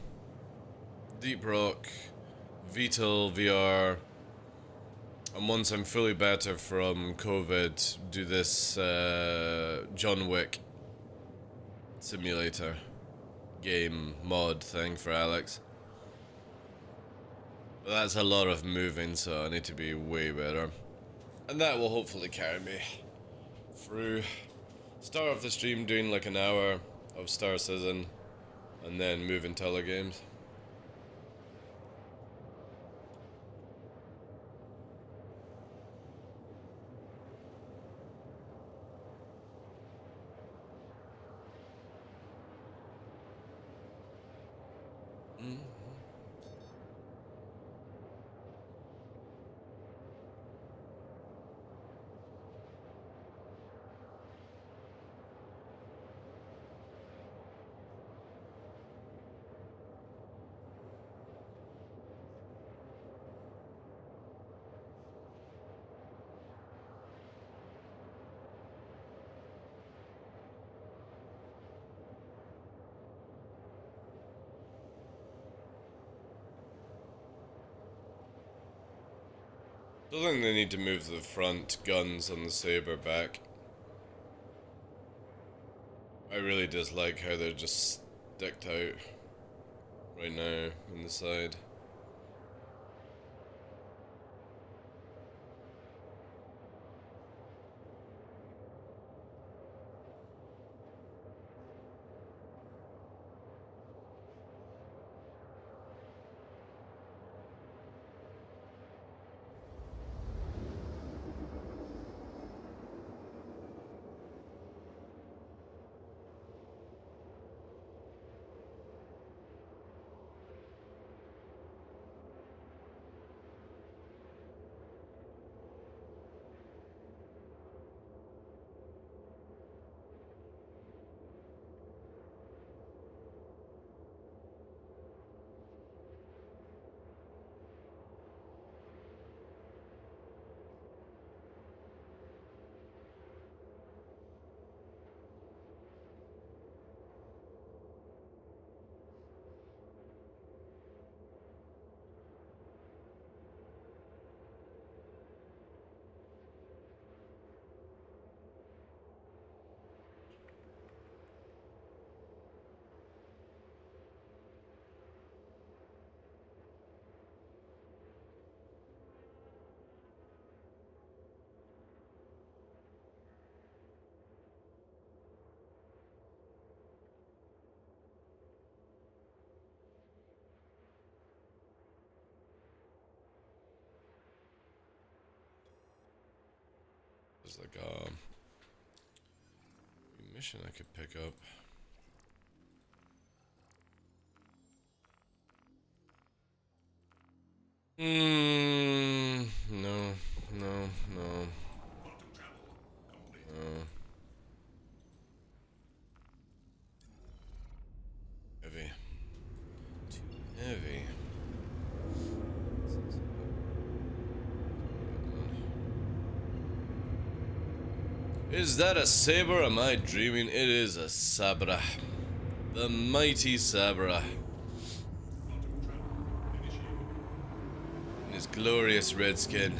Deep Rock, Vital VR, and once I'm fully better from COVID, do this John Wick simulator game mod thing for Alex. But that's a lot of moving, so I need to be way better. And that will hopefully carry me through. Start off the stream doing like an hour of Star Citizen, and then move into other games. I think they need to move the front guns on the Saber back. I really dislike how they're just sticked out right now in the side. There's like a mission I could pick up. No. Heavy. Too heavy. Is that a saber? Am I dreaming? It is a sabra. The mighty sabra. In his glorious red skin.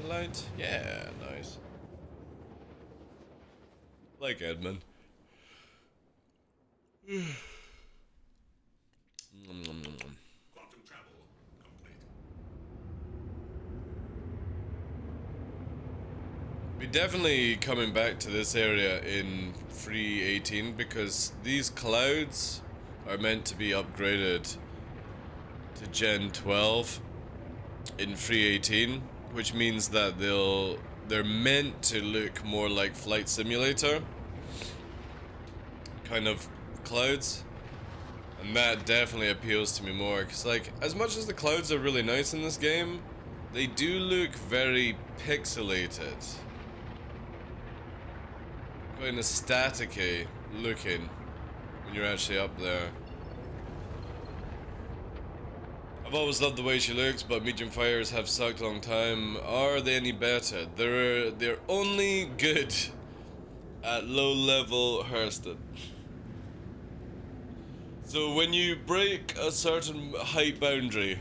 Light? Yeah, nice. Like Edmund. Quantum travel complete. Be definitely coming back to this area in free 18 because these clouds are meant to be upgraded to Gen 12 in free 18, which means that they'll they're meant to look more like Flight Simulator kind of clouds, and that definitely appeals to me more, because like, as much as the clouds are really nice in this game, they do look very pixelated, kind of staticky looking when you're actually up there. I've always loved the way she looks, but medium fires have sucked a long time. Are they any better? They're only good at low level Hurston. So when you break a certain height boundary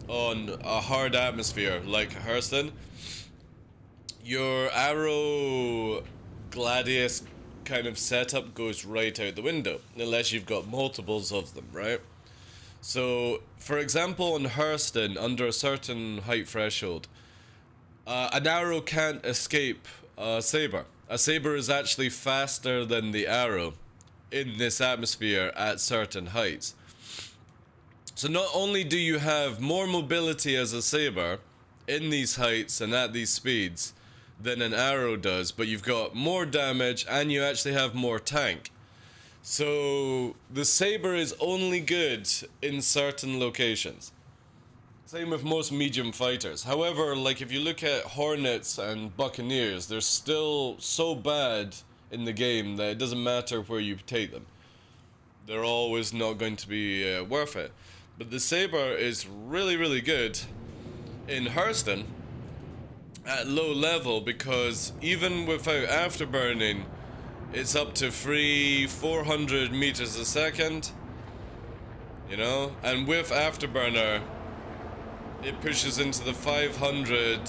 on a hard atmosphere like Hurston, your arrow Gladius kind of setup goes right out the window, unless you've got multiples of them, right? So, for example, on Hurston, under a certain height threshold, an arrow can't escape a saber. A saber is actually faster than the arrow in this atmosphere at certain heights. So not only do you have more mobility as a saber in these heights and at these speeds than an arrow does, but you've got more damage and you actually have more tank. So the saber is only good in certain locations. Same with most medium fighters. However, like if you look at Hornets and Buccaneers, they're still so bad in the game that it doesn't matter where you take them. They're always not going to be worth it. But the saber is really, really good in Hurston at low level, because even without afterburning, it's up to 400 meters a second, you know, and with afterburner it pushes into the 500,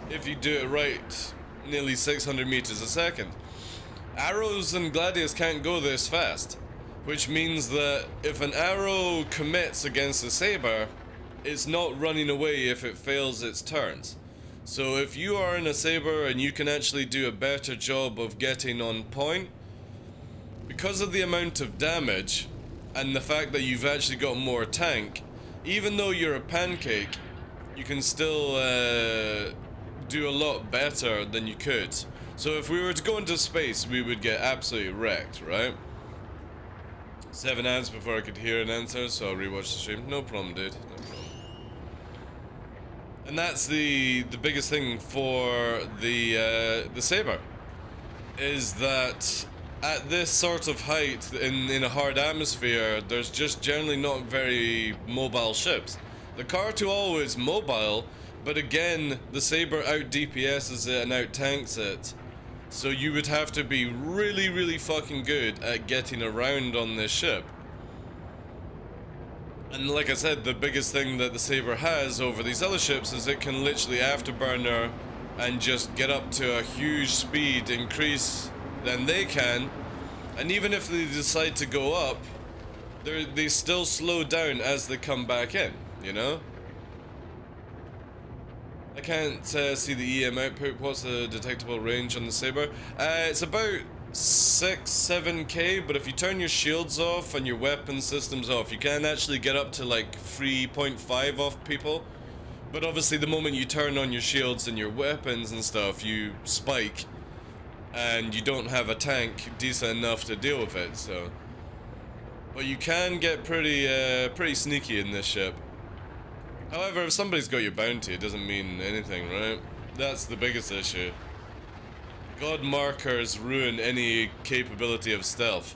if you do it right, nearly 600 meters a second. Arrows and Gladius can't go this fast, which means that if an arrow commits against a saber, it's not running away if it fails its turns. So if you are in a saber and you can actually do a better job of getting on point, because of the amount of damage and the fact that you've actually got more tank, even though you're a pancake, you can still do a lot better than you could. So if we were to go into space, we would get absolutely wrecked, right? 7 ads before I could hear an answer, so I'll rewatch the stream. No problem, dude. No problem. And that's the biggest thing for the saber, is that at this sort of height in a hard atmosphere, there's just generally not very mobile ships. The Car-2 is mobile, but again, the saber out DPSs it and out tanks it. So you would have to be really, really fucking good at getting around on this ship. And like I said, the biggest thing that the saber has over these other ships is it can literally afterburner and just get up to a huge speed increase than they can. And even if they decide to go up, they still slow down as they come back in, you know? I can't see the EM output. What's the detectable range on the saber? It's about 6-7k, but if you turn your shields off and your weapon systems off, you can actually get up to like 3.5 off people. But obviously the moment you turn on your shields and your weapons and stuff, you spike, and you don't have a tank decent enough to deal with it, so. But you can get pretty sneaky in this ship. However, if somebody's got your bounty, it doesn't mean anything, right? That's the biggest issue. God markers ruin any capability of stealth.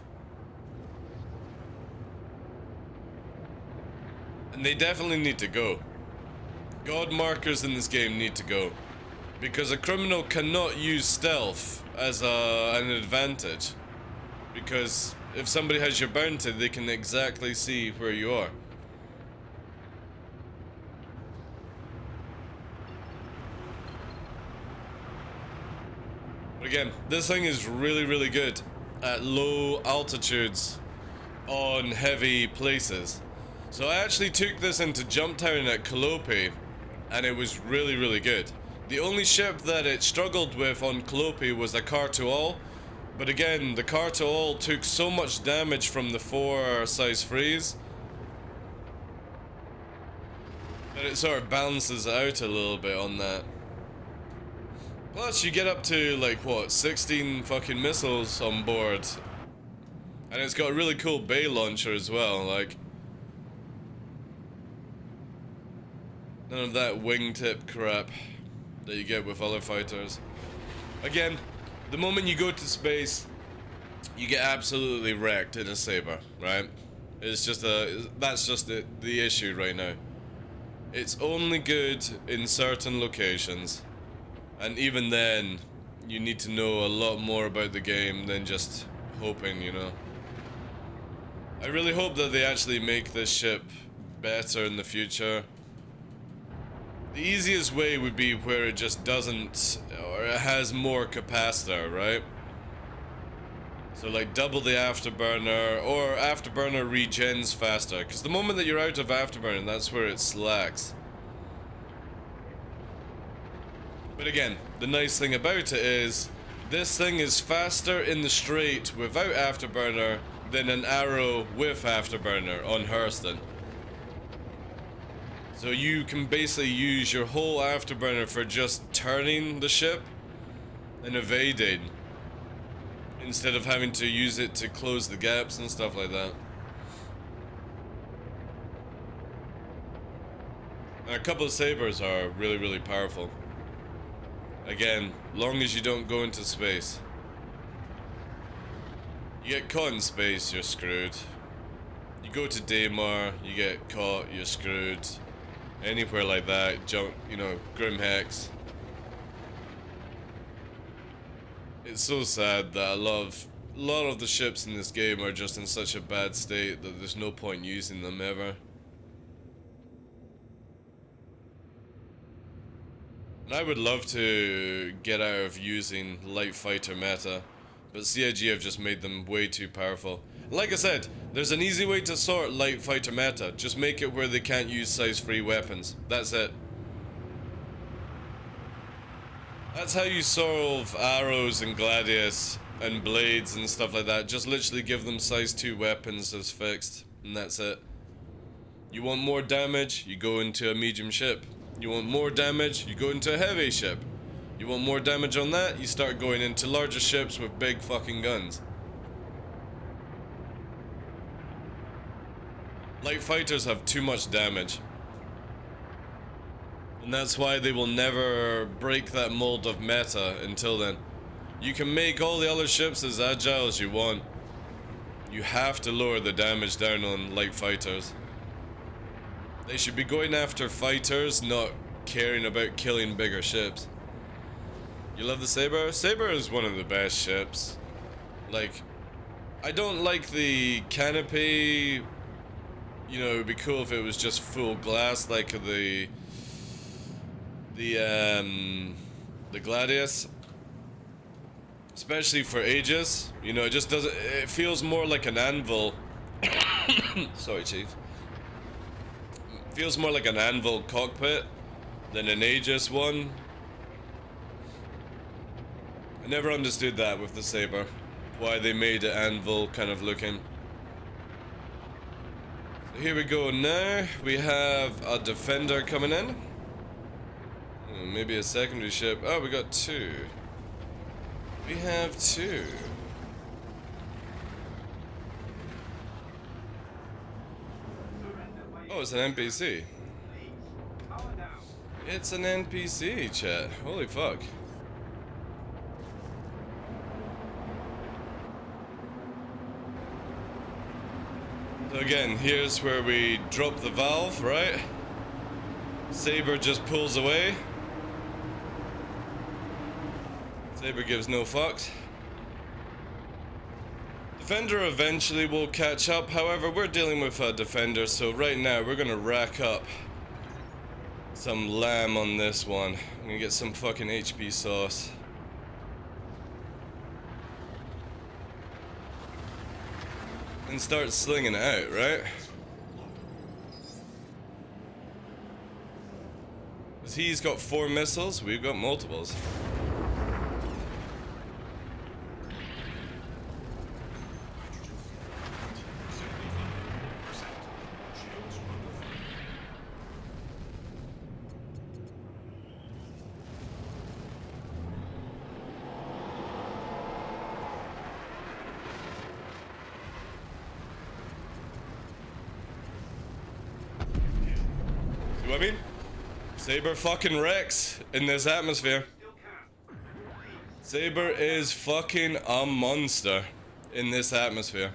And they definitely need to go. God markers in this game need to go. Because a criminal cannot use stealth as an advantage. Because if somebody has your bounty, they can exactly see where you are. Again, this thing is really, really good at low altitudes on heavy places. So I actually took this into Jump Town at Calliope, and it was really, really good. The only ship that it struggled with on Calliope was a Car-2, but again, the Car-2 took so much damage from the 4 size freeze that it sort of balances out a little bit on that. Plus, you get up to, like, what, 16 fucking missiles on board. And it's got a really cool bay launcher as well, like... None of that wingtip crap that you get with other fighters. Again, the moment you go to space, you get absolutely wrecked in a Saber, right? It's just that's just the issue right now. It's only good in certain locations, and even then, you need to know a lot more about the game than just hoping, you know. I really hope that they actually make this ship better in the future. The easiest way would be where it just doesn't, or it has more capacitor, right? So like double the afterburner, or afterburner regens faster, because the moment that you're out of afterburner, that's where it slacks. But again, the nice thing about it is, this thing is faster in the straight without afterburner than an Arrow with afterburner on Hurston. So you can basically use your whole afterburner for just turning the ship and evading, instead of having to use it to close the gaps and stuff like that. And a couple of sabers are really, really powerful. Again, long as you don't go into space. You get caught in space, you're screwed. You go to Daymar, you get caught, you're screwed. Anywhere like that, jump, you know, Grim Hex. It's so sad that a lot of the ships in this game are just in such a bad state that there's no point using them ever. And I would love to get out of using light fighter meta, but CIG have just made them way too powerful. Like I said, there's an easy way to sort light fighter meta. Just make it where they can't use size-free weapons. That's it. That's how you solve arrows and gladius and blades and stuff like that. Just literally give them size 2 weapons as fixed, and that's it. You want more damage, you go into a medium ship. You want more damage, you go into a heavy ship. You want more damage on that, you start going into larger ships with big fucking guns. Light fighters have too much damage. And that's why they will never break that mold of meta until then. You can make all the other ships as agile as you want. You have to lower the damage down on light fighters. They should be going after fighters, not caring about killing bigger ships. You love the Saber? Saber is one of the best ships. Like, I don't like the canopy. You know, it would be cool if it was just full glass like the Gladius. Especially for Aegis. You know, it just doesn't, it feels more like an anvil. Sorry, Chief. It feels more like an anvil cockpit than an Aegis one. I never understood that with the Saber. Why they made it anvil kind of looking. So here we go now. We have a defender coming in. Maybe a secondary ship. Oh, we got 2. We have 2. Oh, it's an NPC. It's an NPC, chat. Holy fuck. So again, here's where we drop the valve, right? Saber just pulls away. Saber gives no fucks. Defender eventually will catch up, however we're dealing with a defender, so right now we're gonna rack up some lamb on this one. I'm gonna get some fucking HP sauce. And start slinging it out, right? Because he's got 4 missiles, we've got multiples. baby. Saber fucking wrecks in this atmosphere. Saber is fucking a monster in this atmosphere.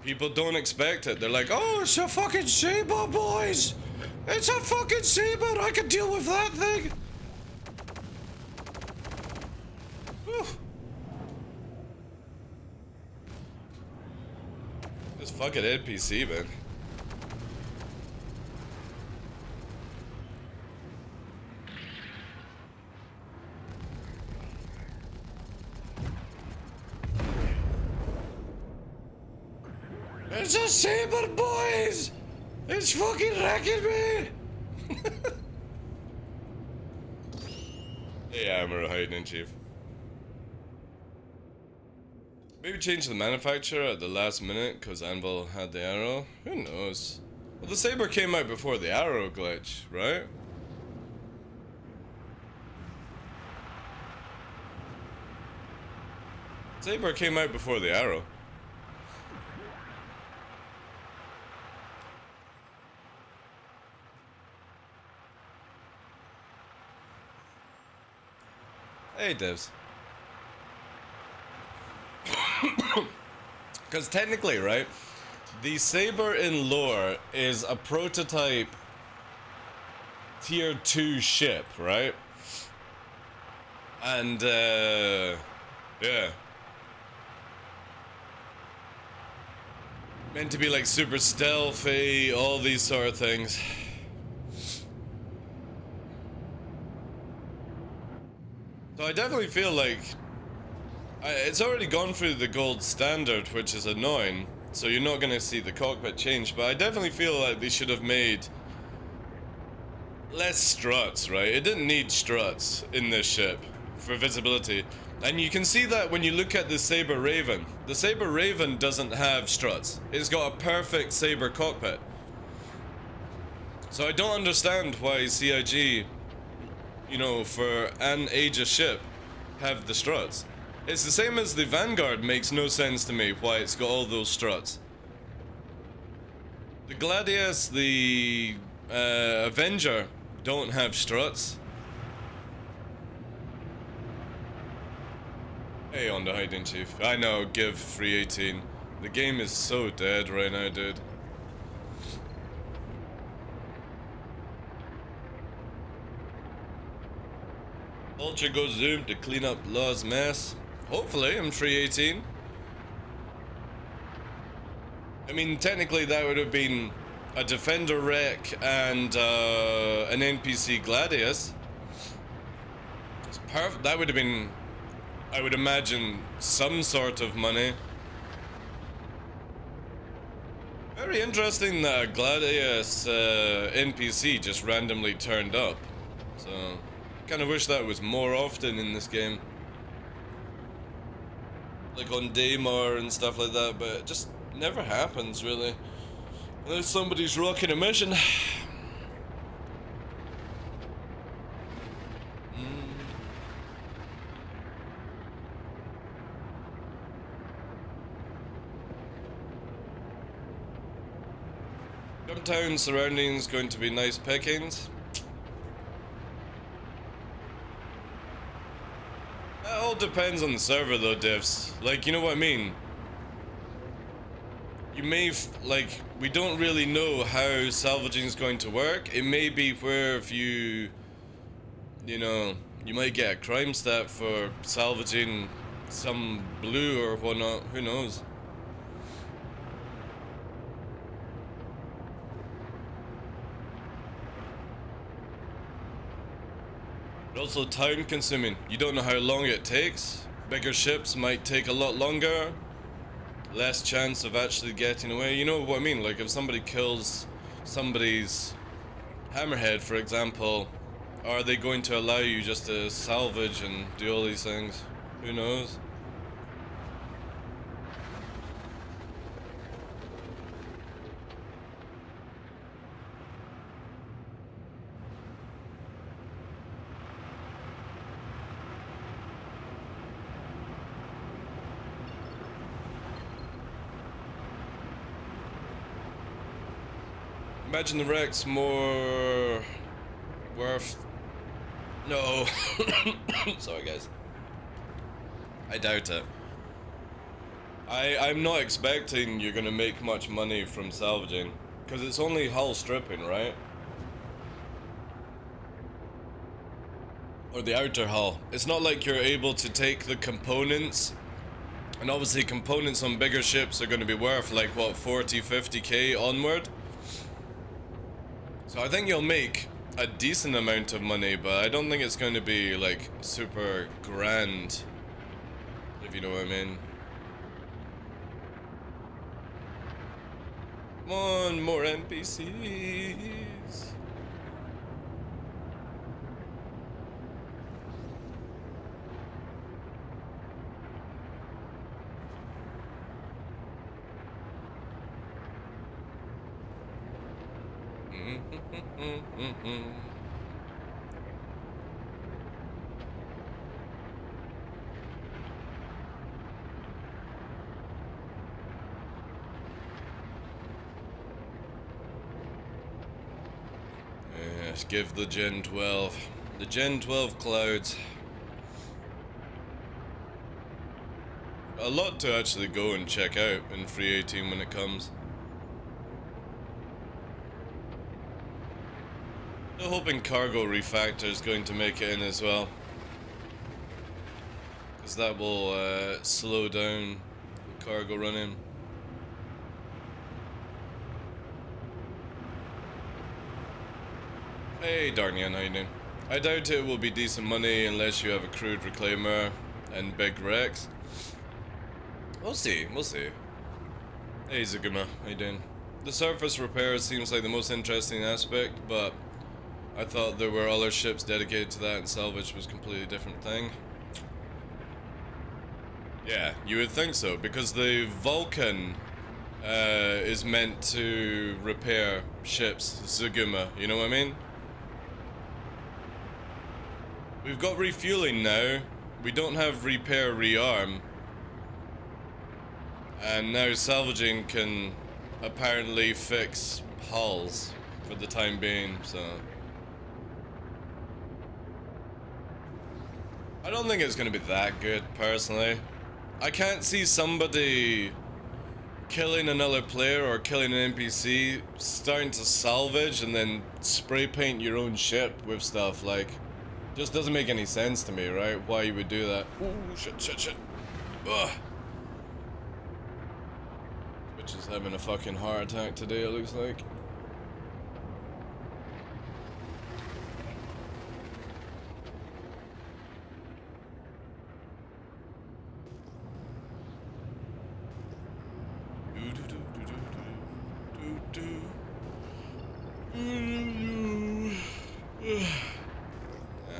People don't expect it. They're like, oh, it's a fucking Saber, boys. It's a fucking Saber. I can deal with that thing. Whew. This fucking NPC, man. It's a Saber, boys! It's fucking wrecking me! Yeah, I'm a hiding in chief. Maybe change the manufacturer at the last minute because Anvil had the arrow. Who knows? Well, the Saber came out before the arrow glitch, right? Saber came out before the arrow. Hey, devs. Because technically, right, the Saber in lore is a prototype tier 2 ship, right? And, yeah. Meant to be like super stealthy, all these sort of things. So I definitely feel like it's already gone through the gold standard, which is annoying, so you're not gonna see the cockpit change, but I definitely feel like they should have made less struts, right? It didn't need struts in this ship for visibility, and you can see that when you look at the Saber Raven. The Saber Raven doesn't have struts. It's got a perfect Saber cockpit. So I don't understand why CIG, you know, for an Aegis ship, have the struts. It's the same as the Vanguard. Makes no sense to me why it's got all those struts. The Gladius, the Avenger don't have struts. Hey, on the hiding chief. I know, give 318. The game is so dead right now, dude. Ultra goes zoom to clean up Law's mess. Hopefully, I'm 318. I mean, technically that would have been a Defender wreck and an NPC Gladius. It's perfect. That would have been, I would imagine, some sort of money. Very interesting that Gladius NPC just randomly turned up. So, kind of wish that was more often in this game. Like on Daymar and stuff like that, but it just never happens really. Unless somebody's rocking a mission. Town surroundings going to be nice pickings. That all depends on the server though, divs. Like, you know what I mean? You may, like, we don't really know how salvaging is going to work. It may be where if you know, you might get a crime stat for salvaging some blue or whatnot. Who knows? But also time consuming. You don't know how long it takes. Bigger ships might take a lot longer. Less chance of actually getting away. You know what I mean? Like if somebody kills somebody's hammerhead, for example, are they going to allow you just to salvage and do all these things? Who knows? Imagine the wreck's more worth. No. Sorry, guys. I doubt it. I'm not expecting you're gonna make much money from salvaging, because it's only hull stripping, right? Or the outer hull. It's not like you're able to take the components, and obviously components on bigger ships are gonna be worth like what, 40, 50k onward. So I think you'll make a decent amount of money, but I don't think it's going to be like super grand, if you know what I mean. Come on, more NPCs. Yes, give the Gen 12. The Gen 12 clouds. A lot to actually go and check out in Free 18 when it comes. I'm hoping cargo refactor is going to make it in as well, because that will slow down the cargo running. Hey Darnian, how you doing? I doubt it will be decent money unless you have a crude reclaimer and big wrecks. We'll see, we'll see. Hey Zaguma, how you doing? The surface repair seems like the most interesting aspect, but I thought there were other ships dedicated to that, and salvage was a completely different thing. Yeah, you would think so, because the Vulcan is meant to repair ships, Zaguma, you know what I mean? We've got refueling now, we don't have repair rearm, and now salvaging can apparently fix hulls for the time being, so... I don't think it's gonna be that good, personally. I can't see somebody killing another player or killing an NPC, starting to salvage and then spray paint your own ship with stuff, like, just doesn't make any sense to me, right? Why you would do that. Ooh, shit. Ugh. Bitch is having a fucking heart attack today, it looks like.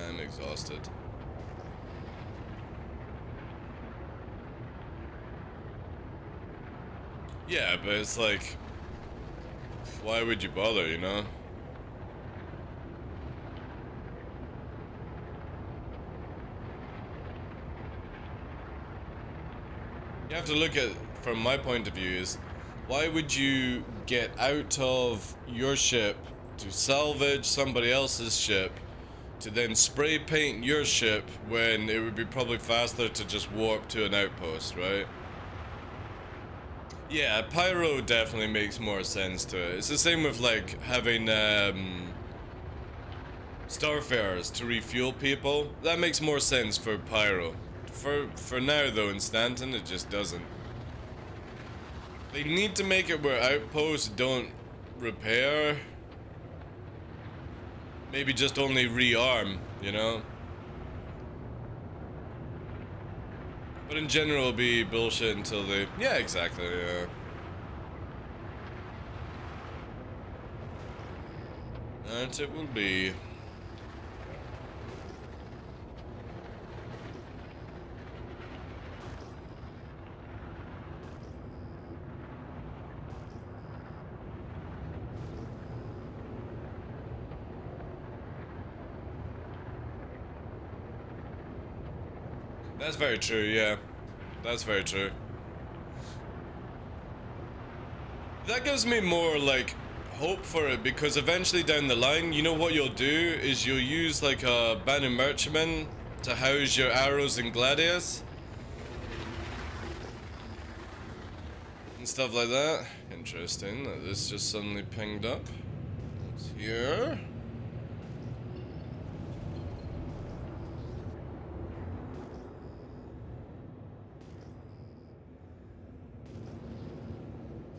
I'm exhausted. Yeah, but it's like, why would you bother, you know? You have to look at, from my point of view, is why would you get out of your ship to salvage somebody else's ship to then spray paint your ship when it would be probably faster to just warp to an outpost, right? Yeah, pyro definitely makes more sense to it. It's the same with like having starfarers to refuel people. That makes more sense for pyro. For now though, in Stanton, it just doesn't. They need to make it where outposts don't repair. Maybe just only rearm, you know? But in general, it'll be bullshit until they... Yeah, exactly, yeah. That it will be. That's very true, yeah. That's very true. That gives me more, like, hope for it, because eventually down the line, you know what you'll do is you'll use like a abandoned merchantman to house your arrows and gladius and stuff like that. Interesting that this just suddenly pinged up. It's here.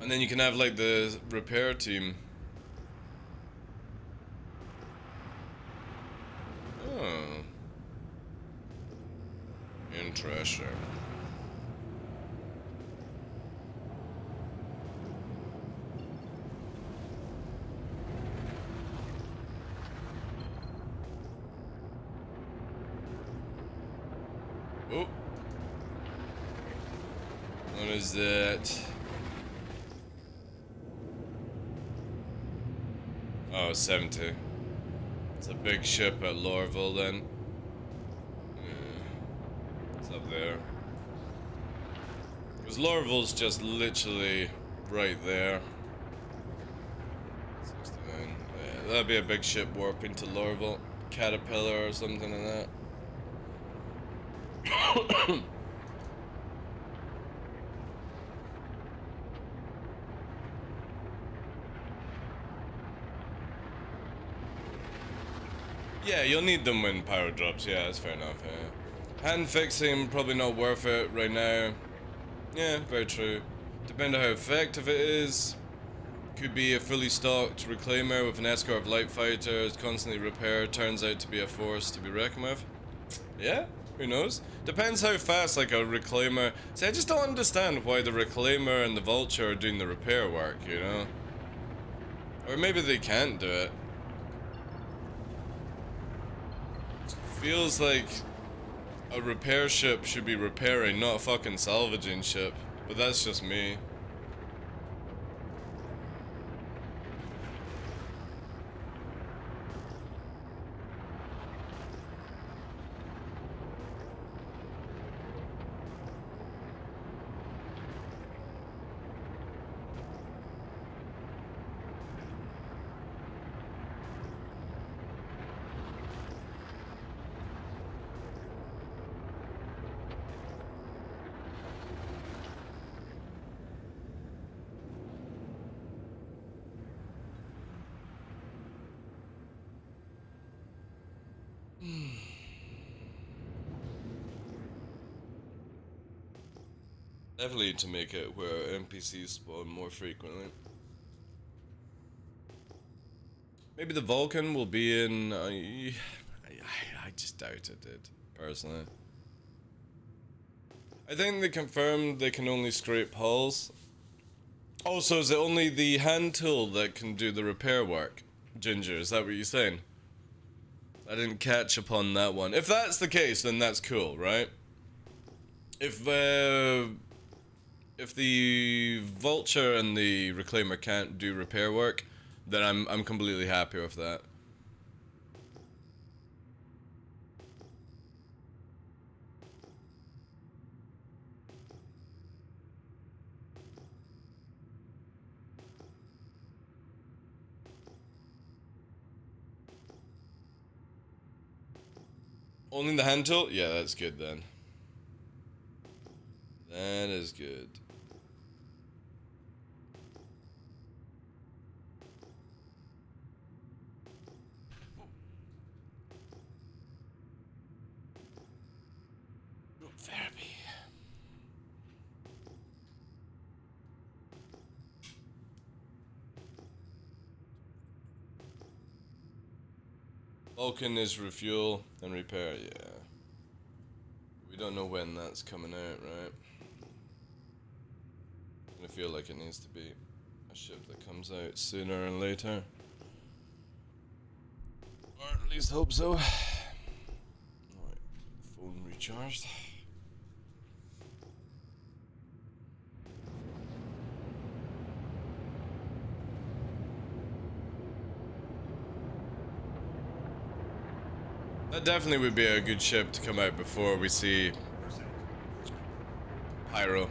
And then you can have like the repair team. Oh. Interesting. Oh. What is that? Oh, 70. It's a big ship at Lorville then. Yeah. It's up there. Because Lorville's just literally right there. 69. Yeah, that'd be a big ship warping to Lorville. Caterpillar or something like that. Yeah, you'll need them when power drops. Yeah, that's fair enough. Yeah. Hand fixing, probably not worth it right now. Yeah, very true. Depending on how effective it is. Could be a fully stocked reclaimer with an escort of light fighters, constantly repaired, turns out to be a force to be reckoned with. Yeah, who knows? Depends how fast like a reclaimer. See, I just don't understand why the reclaimer and the vulture are doing the repair work, you know? Or maybe they can't do it. Feels like a repair ship should be repairing, not a fucking salvaging ship. But that's just me. Definitely to make it where NPCs spawn more frequently. Maybe the Vulcan will be in. I just doubt it, dude. Personally, I think they confirmed they can only scrape hulls. Also, is it only the hand tool that can do the repair work? Ginger, is that what you're saying? I didn't catch upon that one. If that's the case, then that's cool, right? If the vulture and the reclaimer can't do repair work, then I'm completely happy with that. Only the hand tool? Yeah, that's good then. That is good. Group therapy. Vulcan is refuel and repair, yeah. We don't know when that's coming out, right? I feel like it needs to be a ship that comes out sooner and later. Or at least hope so. Alright, phone recharged. That definitely would be a good ship to come out before we see Pyro.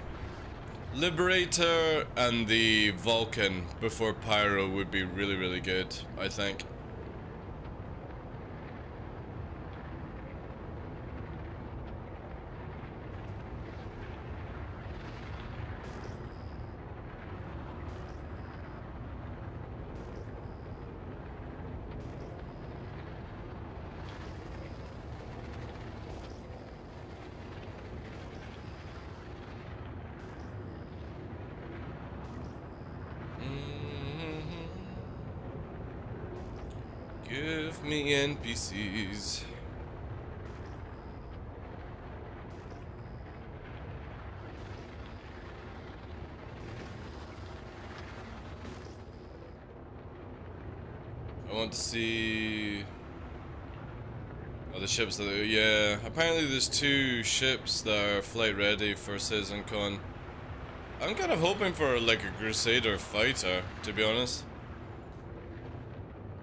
Liberator and the Vulcan before Pyro would be really, really good, I think. Give me NPCs. I want to see the ships that yeah, apparently there's 2 ships that are flight ready for CitizenCon. I'm kind of hoping for like a Crusader fighter, to be honest.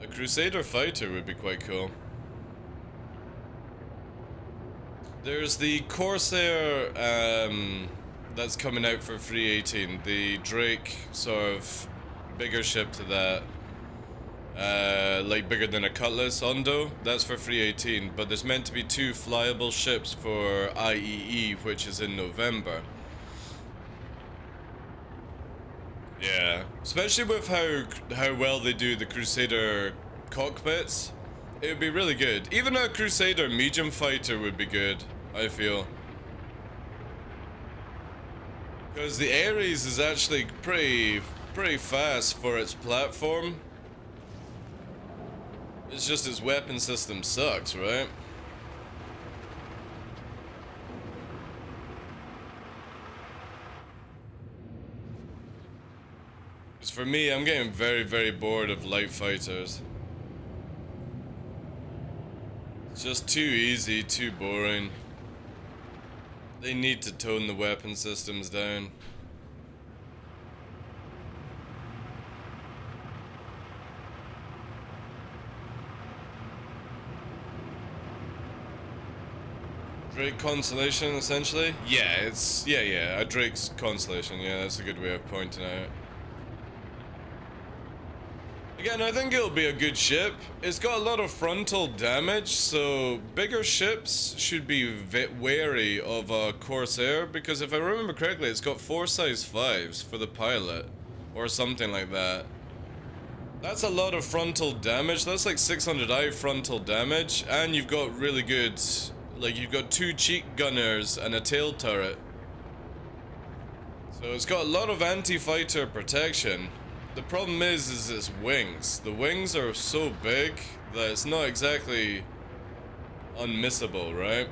A Crusader fighter would be quite cool. There's the Corsair that's coming out for 318. The Drake sort of bigger ship to that. Like bigger than a Cutlass Ondo. That's for 318. But there's meant to be 2 flyable ships for IEE, which is in November. Yeah, especially with how well they do the Crusader cockpits, it would be really good. Even a Crusader medium fighter would be good, I feel. Because the Ares is actually pretty fast for its platform. It's just its weapon system sucks, right? Because for me, I'm getting very, very bored of light fighters. It's just too easy, too boring. They need to tone the weapon systems down. Drake Constellation, essentially? Yeah, it's... Yeah, a Drake's Constellation. Yeah, that's a good way of pointing out. Again, I think it'll be a good ship. It's got a lot of frontal damage, so bigger ships should be a bit wary of a Corsair, because if I remember correctly, it's got 4 size 5s for the pilot, or something like that. That's a lot of frontal damage. That's like 600i frontal damage, and you've got really good, like you've got 2 cheek gunners and a tail turret. So it's got a lot of anti-fighter protection. The problem is its wings. The wings are so big that it's not exactly unmissable, right?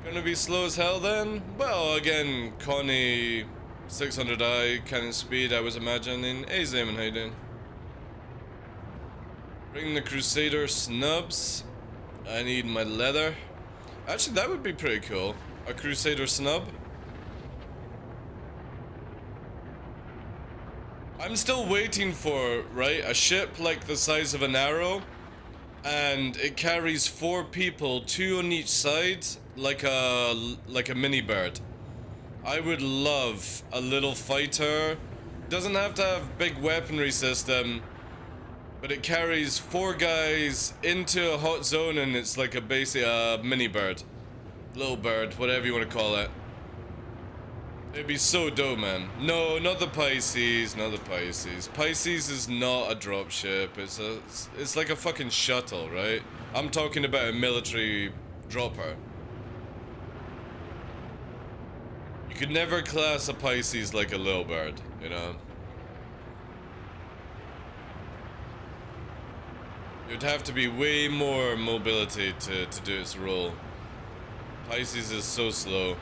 Gonna be slow as hell then? Well, again, Connie 600i cannon speed, I was imagining. Hey Zaman, how you doing? Bring the Crusader snubs. I need my leather. Actually, that would be pretty cool. A Crusader snub. I'm still waiting for, right, a ship like the size of an arrow, and it carries 4 people, 2 on each side, like a mini bird. I would love a little fighter. Doesn't have to have big weaponry system, but it carries 4 guys into a hot zone, and it's like a basic mini bird, little bird, whatever you want to call it. It'd be so dope, man. No, not the Pisces, not the Pisces. Pisces is not a dropship. It's like a fucking shuttle, right? I'm talking about a military dropper. You could never class a Pisces like a little bird, you know? You'd have to be way more mobility to do its role. Pisces is so slow.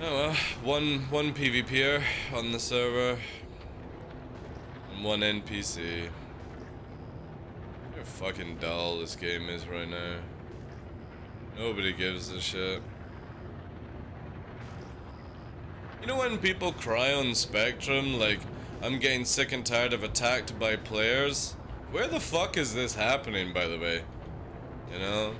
Oh well, one PvPer on the server, and 1 NPC. How fucking dull this game is right now. Nobody gives a shit. You know when people cry on Spectrum, like, I'm getting sick and tired of attacked by players. Where the fuck is this happening, by the way? You know?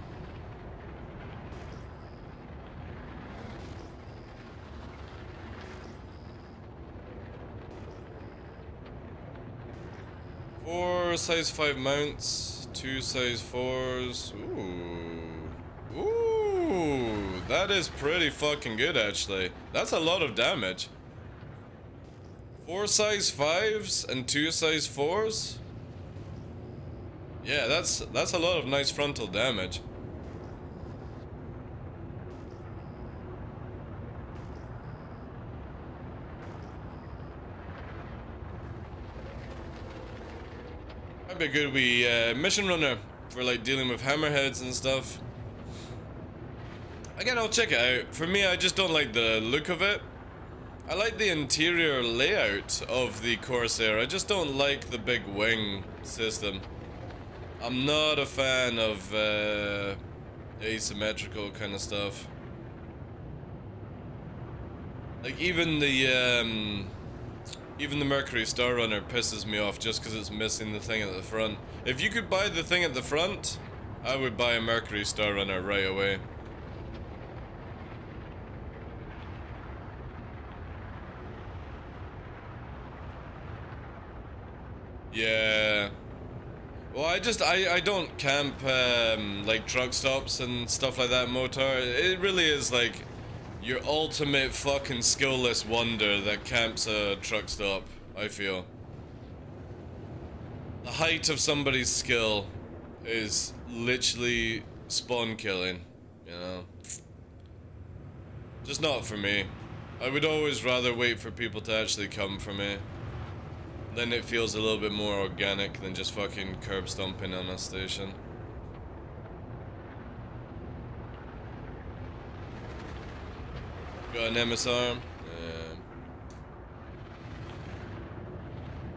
Four size 5 mounts, 2 size 4s. Ooh. Ooh, that is pretty fucking good actually. That's a lot of damage. 4 size 5s and 2 size 4s? Yeah, that's a lot of nice frontal damage. Might be a good wee mission runner for like dealing with hammerheads and stuff. Again, I'll check it out. For me, I just don't like the look of it. I like the interior layout of the Corsair. I just don't like the big wing system. I'm not a fan of asymmetrical kind of stuff. Like even the Mercury Star Runner pisses me off just because it's missing the thing at the front. If you could buy the thing at the front, I would buy a Mercury Star Runner right away. Yeah. Well, I don't camp like truck stops and stuff like that, Motor. It really is like your ultimate fucking skillless wonder that camps a truck stop, I feel. The height of somebody's skill is literally spawn killing, you know? Just not for me. I would always rather wait for people to actually come for me. Then it feels a little bit more organic than just fucking curb stomping on a station. Got an MSR?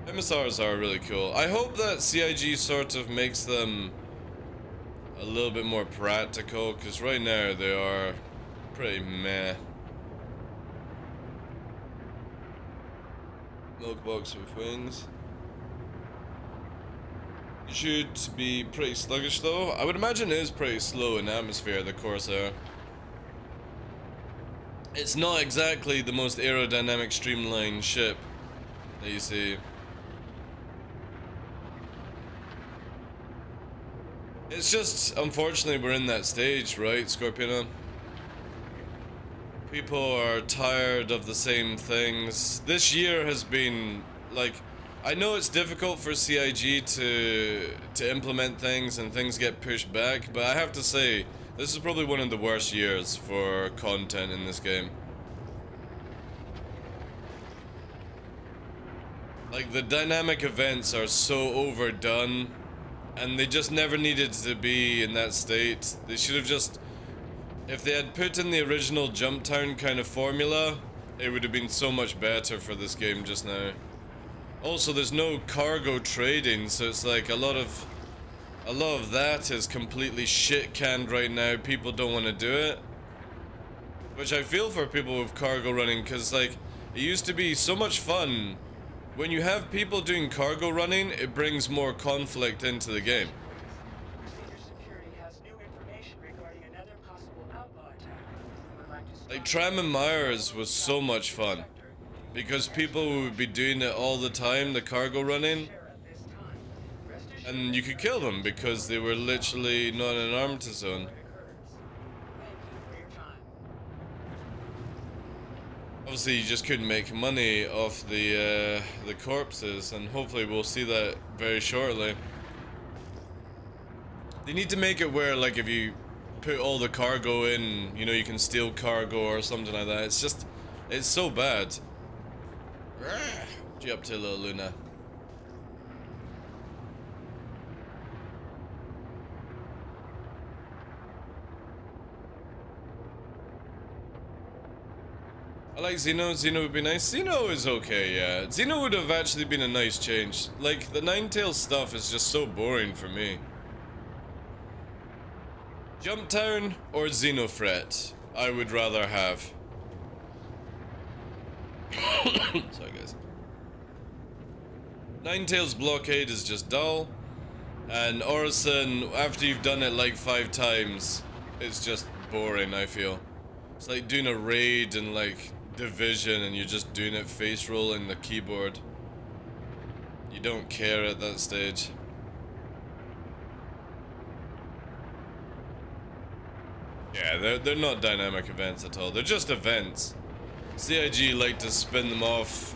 Yeah. MSRs are really cool. I hope that CIG sort of makes them a little bit more practical, because right now they are pretty meh. Milk box with wings. It should be pretty sluggish though. I would imagine it is pretty slow in atmosphere, the Corsair. It's not exactly the most aerodynamic streamlined ship that you see. It's just, unfortunately, we're in that stage, right, Scorpiona? People are tired of the same things. This year has been, like, I know it's difficult for CIG to implement things and things get pushed back, but I have to say, this is probably one of the worst years for content in this game. Like, the dynamic events are so overdone, and they just never needed to be in that state. They should have just... If they had put in the original Jump Town kind of formula, it would have been so much better for this game just now. Also, there's no cargo trading, so it's like a lot of that is completely shit canned right now. People don't want to do it, which I feel for people with cargo running, because like it used to be so much fun. When you have people doing cargo running, it brings more conflict into the game. Like Tram and Myers was so much fun because people would be doing it all the time, the cargo running, and you could kill them because they were literally not in an armed zone. Obviously, you just couldn't make money off the corpses, and hopefully we'll see that very shortly. They need to make it where, like, if you put all the cargo in, you know, you can steal cargo or something like that. It's just, it's so bad. What you up to, little Luna? I like Xeno. Xeno would be nice. Xeno is okay, yeah. Xeno would have actually been a nice change. Like, the Ninetales stuff is just so boring for me. Jump Town or Xenofret, I would rather have. Sorry, guys. Ninetales blockade is just dull. And Orison, after you've done it like 5 times, it's just boring, I feel. It's like doing a raid and like Division and you're just doing it face rolling the keyboard. You don't care at that stage. Yeah, they're not dynamic events at all. They're just events. CIG like to spin them off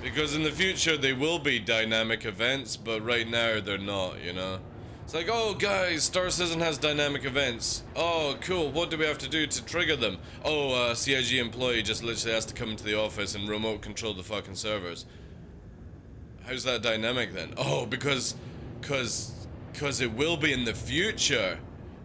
because in the future they will be dynamic events, but right now they're not, you know? It's like, oh guys, Star Citizen has dynamic events. Oh, cool, what do we have to do to trigger them? Oh, a CIG employee just literally has to come into the office and remote control the fucking servers. How's that dynamic then? Oh, because it will be in the future.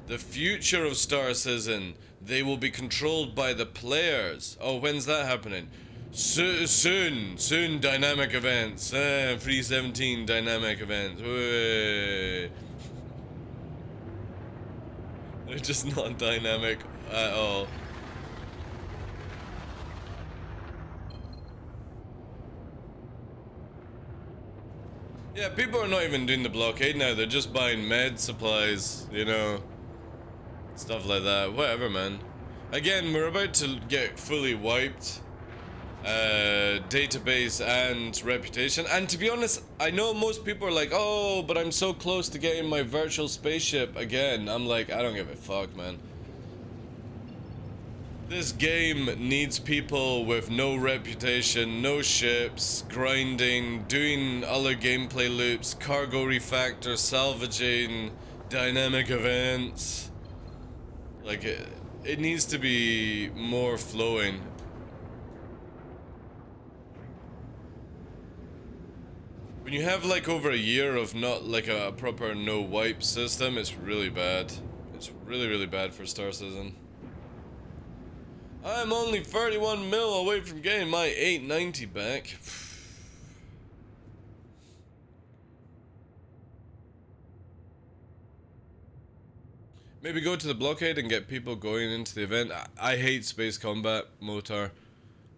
The future of Star Citizen. They will be controlled by the players. Oh, when's that happening? Soon, dynamic events. 317 dynamic events. Whey. They're just not dynamic at all. Yeah, people are not even doing the blockade now. They're just buying med supplies, you know. Stuff like that. Whatever, man. Again, we're about to get fully wiped. Database and reputation. And to be honest, I know most people are like, oh, but I'm so close to getting my virtual spaceship again. I'm like, I don't give a fuck, man. This game needs people with no reputation, no ships, grinding, doing other gameplay loops, cargo refactor, salvaging, dynamic events. Like, it needs to be more flowing. When you have like over a year of not like a proper no wipe system, it's really bad. It's really, really bad for Star Citizen. I'm only 31 mil away from getting my 890 back. Maybe go to the blockade and get people going into the event. I hate space combat, Motar.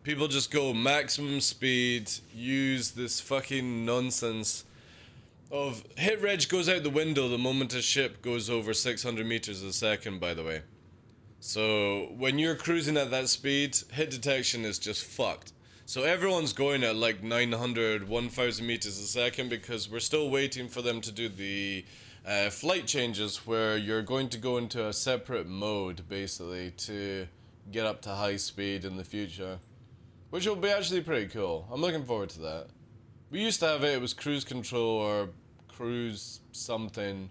People just go maximum speed, use this fucking nonsense of hit reg goes out the window the moment a ship goes over 600 meters a second, by the way. So when you're cruising at that speed, hit detection is just fucked. So everyone's going at like 900, 1000 meters a second because we're still waiting for them to do the flight changes where you're going to go into a separate mode basically to get up to high speed in the future. Which will be actually pretty cool. I'm looking forward to that. We used to have it was cruise control or cruise something.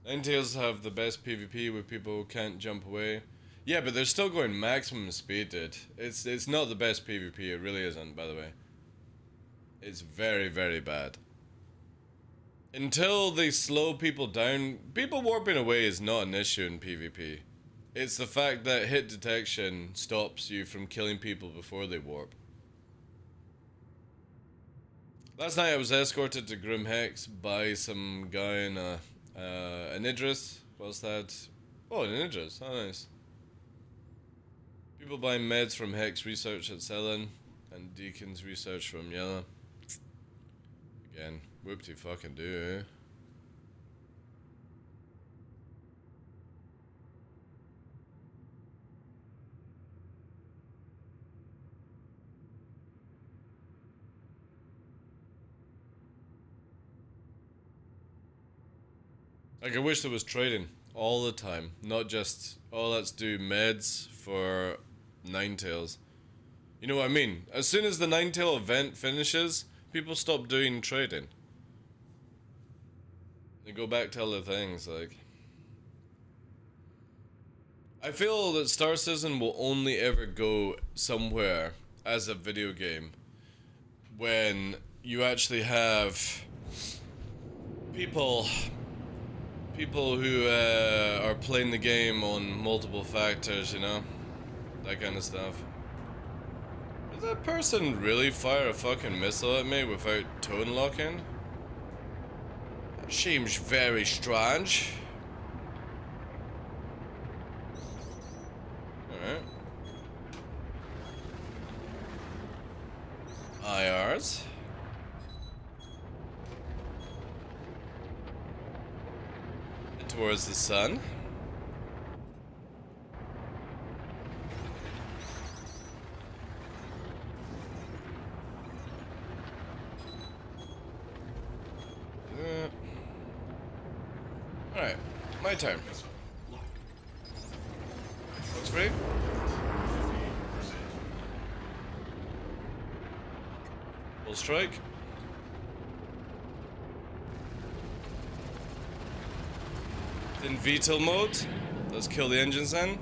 Ninetales have the best PvP where people can't jump away. Yeah, but they're still going maximum speed, dude. It's not the best PvP, it really isn't, by the way. It's very, very bad. Until they slow people down, people warping away is not an issue in PvP. It's the fact that hit detection stops you from killing people before they warp. Last night I was escorted to Grim Hex by some guy in an Idris. What's that? Oh, an Idris. Oh, nice. People buying meds from Hex Research at Selin and Deacon's Research from Yella. Again, whoop-de fucking do, eh? Like, I wish there was trading all the time, not just, oh, let's do meds for Ninetales. You know what I mean? As soon as the Ninetale event finishes, people stop doing trading. They go back to other things, like. I feel that Star Citizen will only ever go somewhere as a video game when you actually have people people who are playing the game on multiple factors, you know? That kind of stuff. Did that person really fire a fucking missile at me without tone locking? That seems very strange. Alright. IRs. Towards the sun. Alright, my turn. Looks free. Full strike. In VTOL mode. Let's kill the engines then.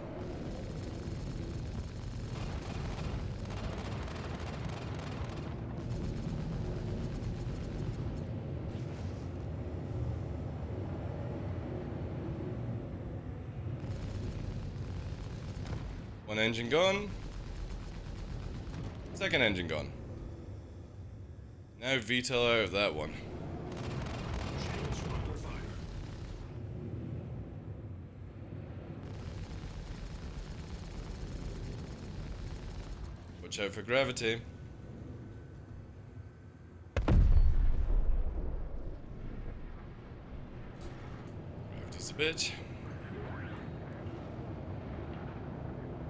One engine gone. Second engine gone. Now VTOL out of that one. Watch out for gravity. Gravity's a bitch.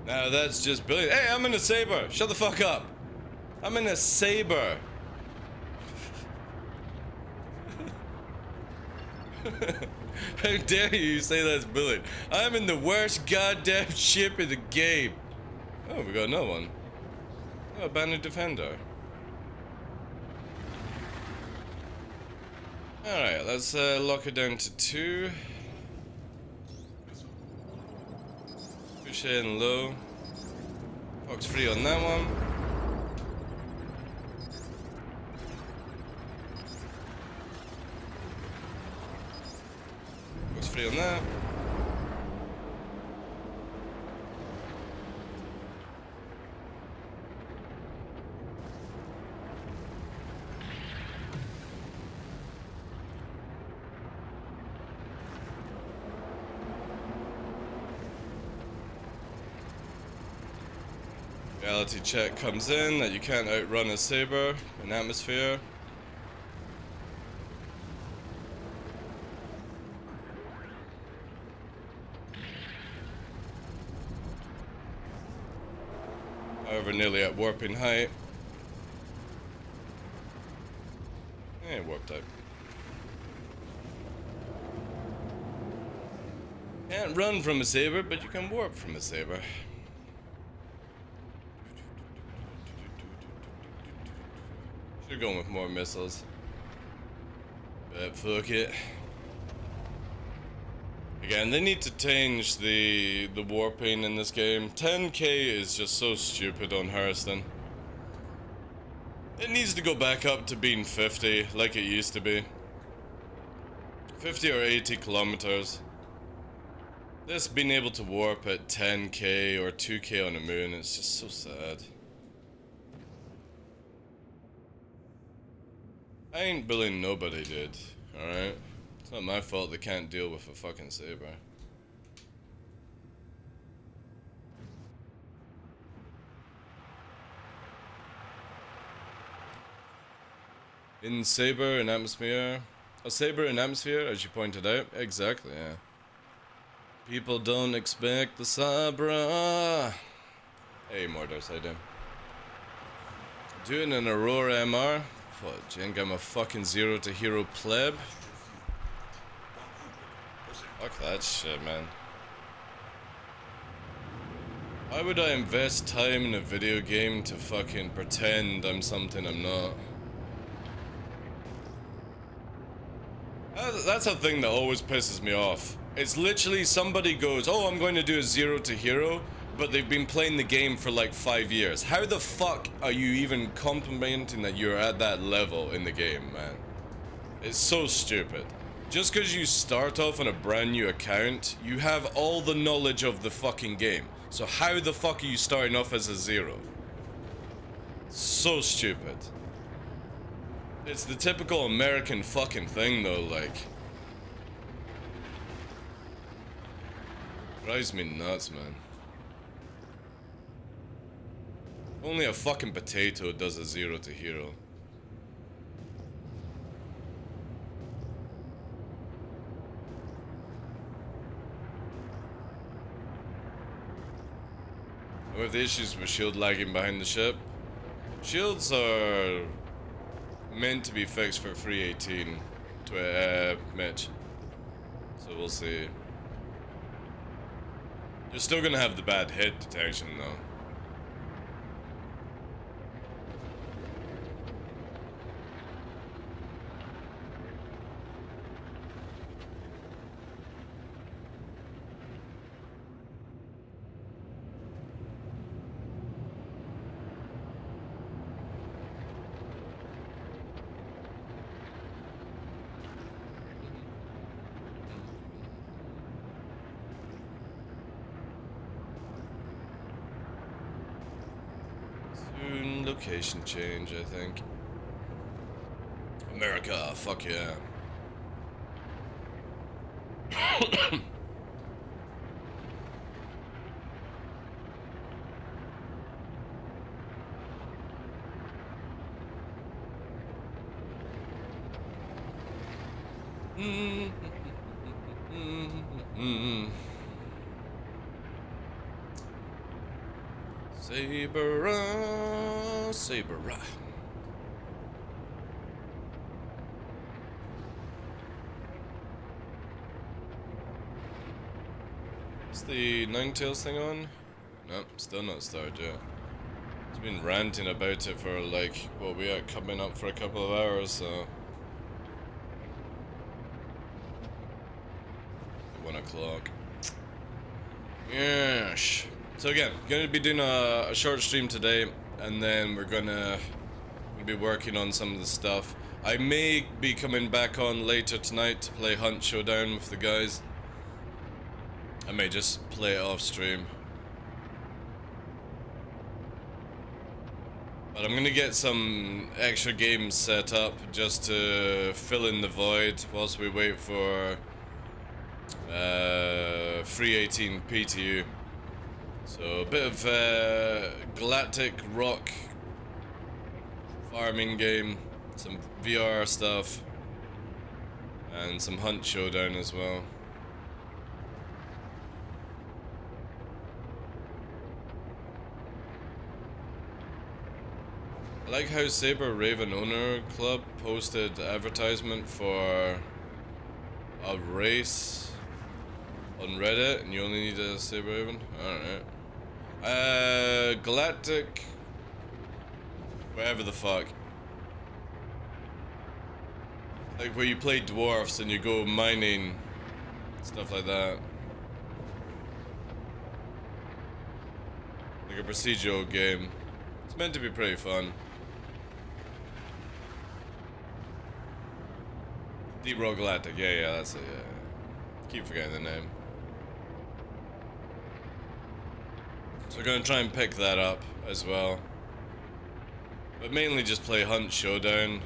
Now that's just brilliant. Hey, I'm in a Saber. Shut the fuck up. I'm in a Saber. How dare you say that's brilliant? I'm in the worst goddamn ship in the game. Oh, we got another one. Oh, Bandit Defender. Alright, let's lock it down to 2. Push in low. Fox free on that one. Fox free on that. Reality check comes in that you can't outrun a Saber in atmosphere. However, nearly at warping height. Warped out. Can't run from a Saber, but you can warp from a Saber. Should've gone with more missiles. But fuck it. Again, they need to change the warping in this game. 10k is just so stupid on Hurston. It needs to go back up to being 50, like it used to be. 50 or 80 kilometers. This being able to warp at 10k or 2k on the moon, it's just so sad. I ain't bullying nobody, dude. Alright? It's not my fault they can't deal with a fucking Saber. In Saber in atmosphere. A Saber in atmosphere, as you pointed out. Exactly, yeah. People don't expect the Sabra. Hey, Mordors, how you doing? Doing an Aurora MR. What, Jink, I'm a fucking 0 to hero pleb? Fuck that shit, man. Why would I invest time in a video game to fucking pretend I'm something I'm not? That's a thing that always pisses me off. It's literally somebody goes, oh, I'm going to do a 0 to hero, but they've been playing the game for like 5 years. How the fuck are you even complimenting that you're at that level in the game, man? It's so stupid. Just because you start off on a brand new account, you have all the knowledge of the fucking game. So how the fuck are you starting off as a 0? So stupid. It's the typical American fucking thing though, like. Drives me nuts, man. Only a fucking potato does a 0 to hero. With the issues with shield lagging behind the ship, shields are meant to be fixed for 318 to Mitch. So we'll see. You're still gonna have the bad hit detection though. Soon location change, I think. America, fuck yeah. Saber, Saber. Is the Ninetales thing on? Nope, still not started yet. It's been ranting about it for like, what we are coming up for a couple of hours, so. 1 o'clock. Yes. So again, gonna be doing a short stream today, and then we're gonna be working on some of the stuff. I may be coming back on later tonight to play Hunt Showdown with the guys. I may just play it off stream. But I'm gonna get some extra games set up just to fill in the void whilst we wait for 318 PTU. So a bit of galactic rock farming game, some VR stuff, and some Hunt Showdown as well. I like how Saber Raven Owner Club posted advertisement for a race on Reddit, and you only need a Saber Raven? Alright. Galactic... whatever the fuck. Like where you play dwarfs and you go mining, stuff like that. Like a procedural game. It's meant to be pretty fun. Deep Rock Galactic, yeah, that's it, yeah. Keep forgetting the name. So we're gonna try and pick that up as well. But mainly just play Hunt Showdown,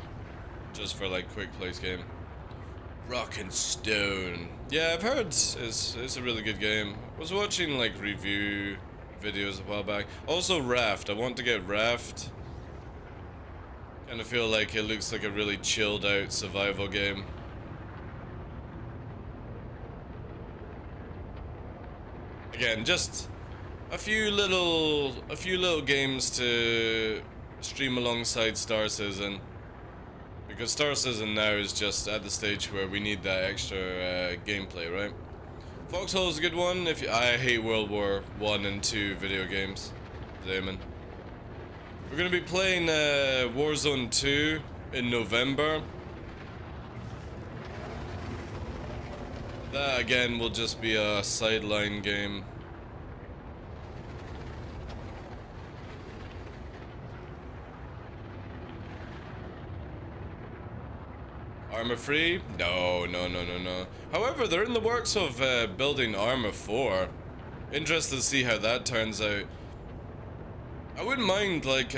just for like quick place game. Rock and Stone. Yeah, I've heard it's a really good game. I was watching like review videos a while back. Also Raft, I want to get Raft. Kind of feel like it looks like a really chilled out survival game. Again, just a few little games to stream alongside Star Citizen, because Star Citizen now is just at the stage where we need that extra gameplay, right? Foxhole is a good one. I hate World War 1 and 2 video games, Damon. We're gonna be playing Warzone 2 in November. That again will just be a sideline game. Armor 3? No, no, no, no, no. However, they're in the works of building Armor 4. Interested to see how that turns out. I wouldn't mind, like,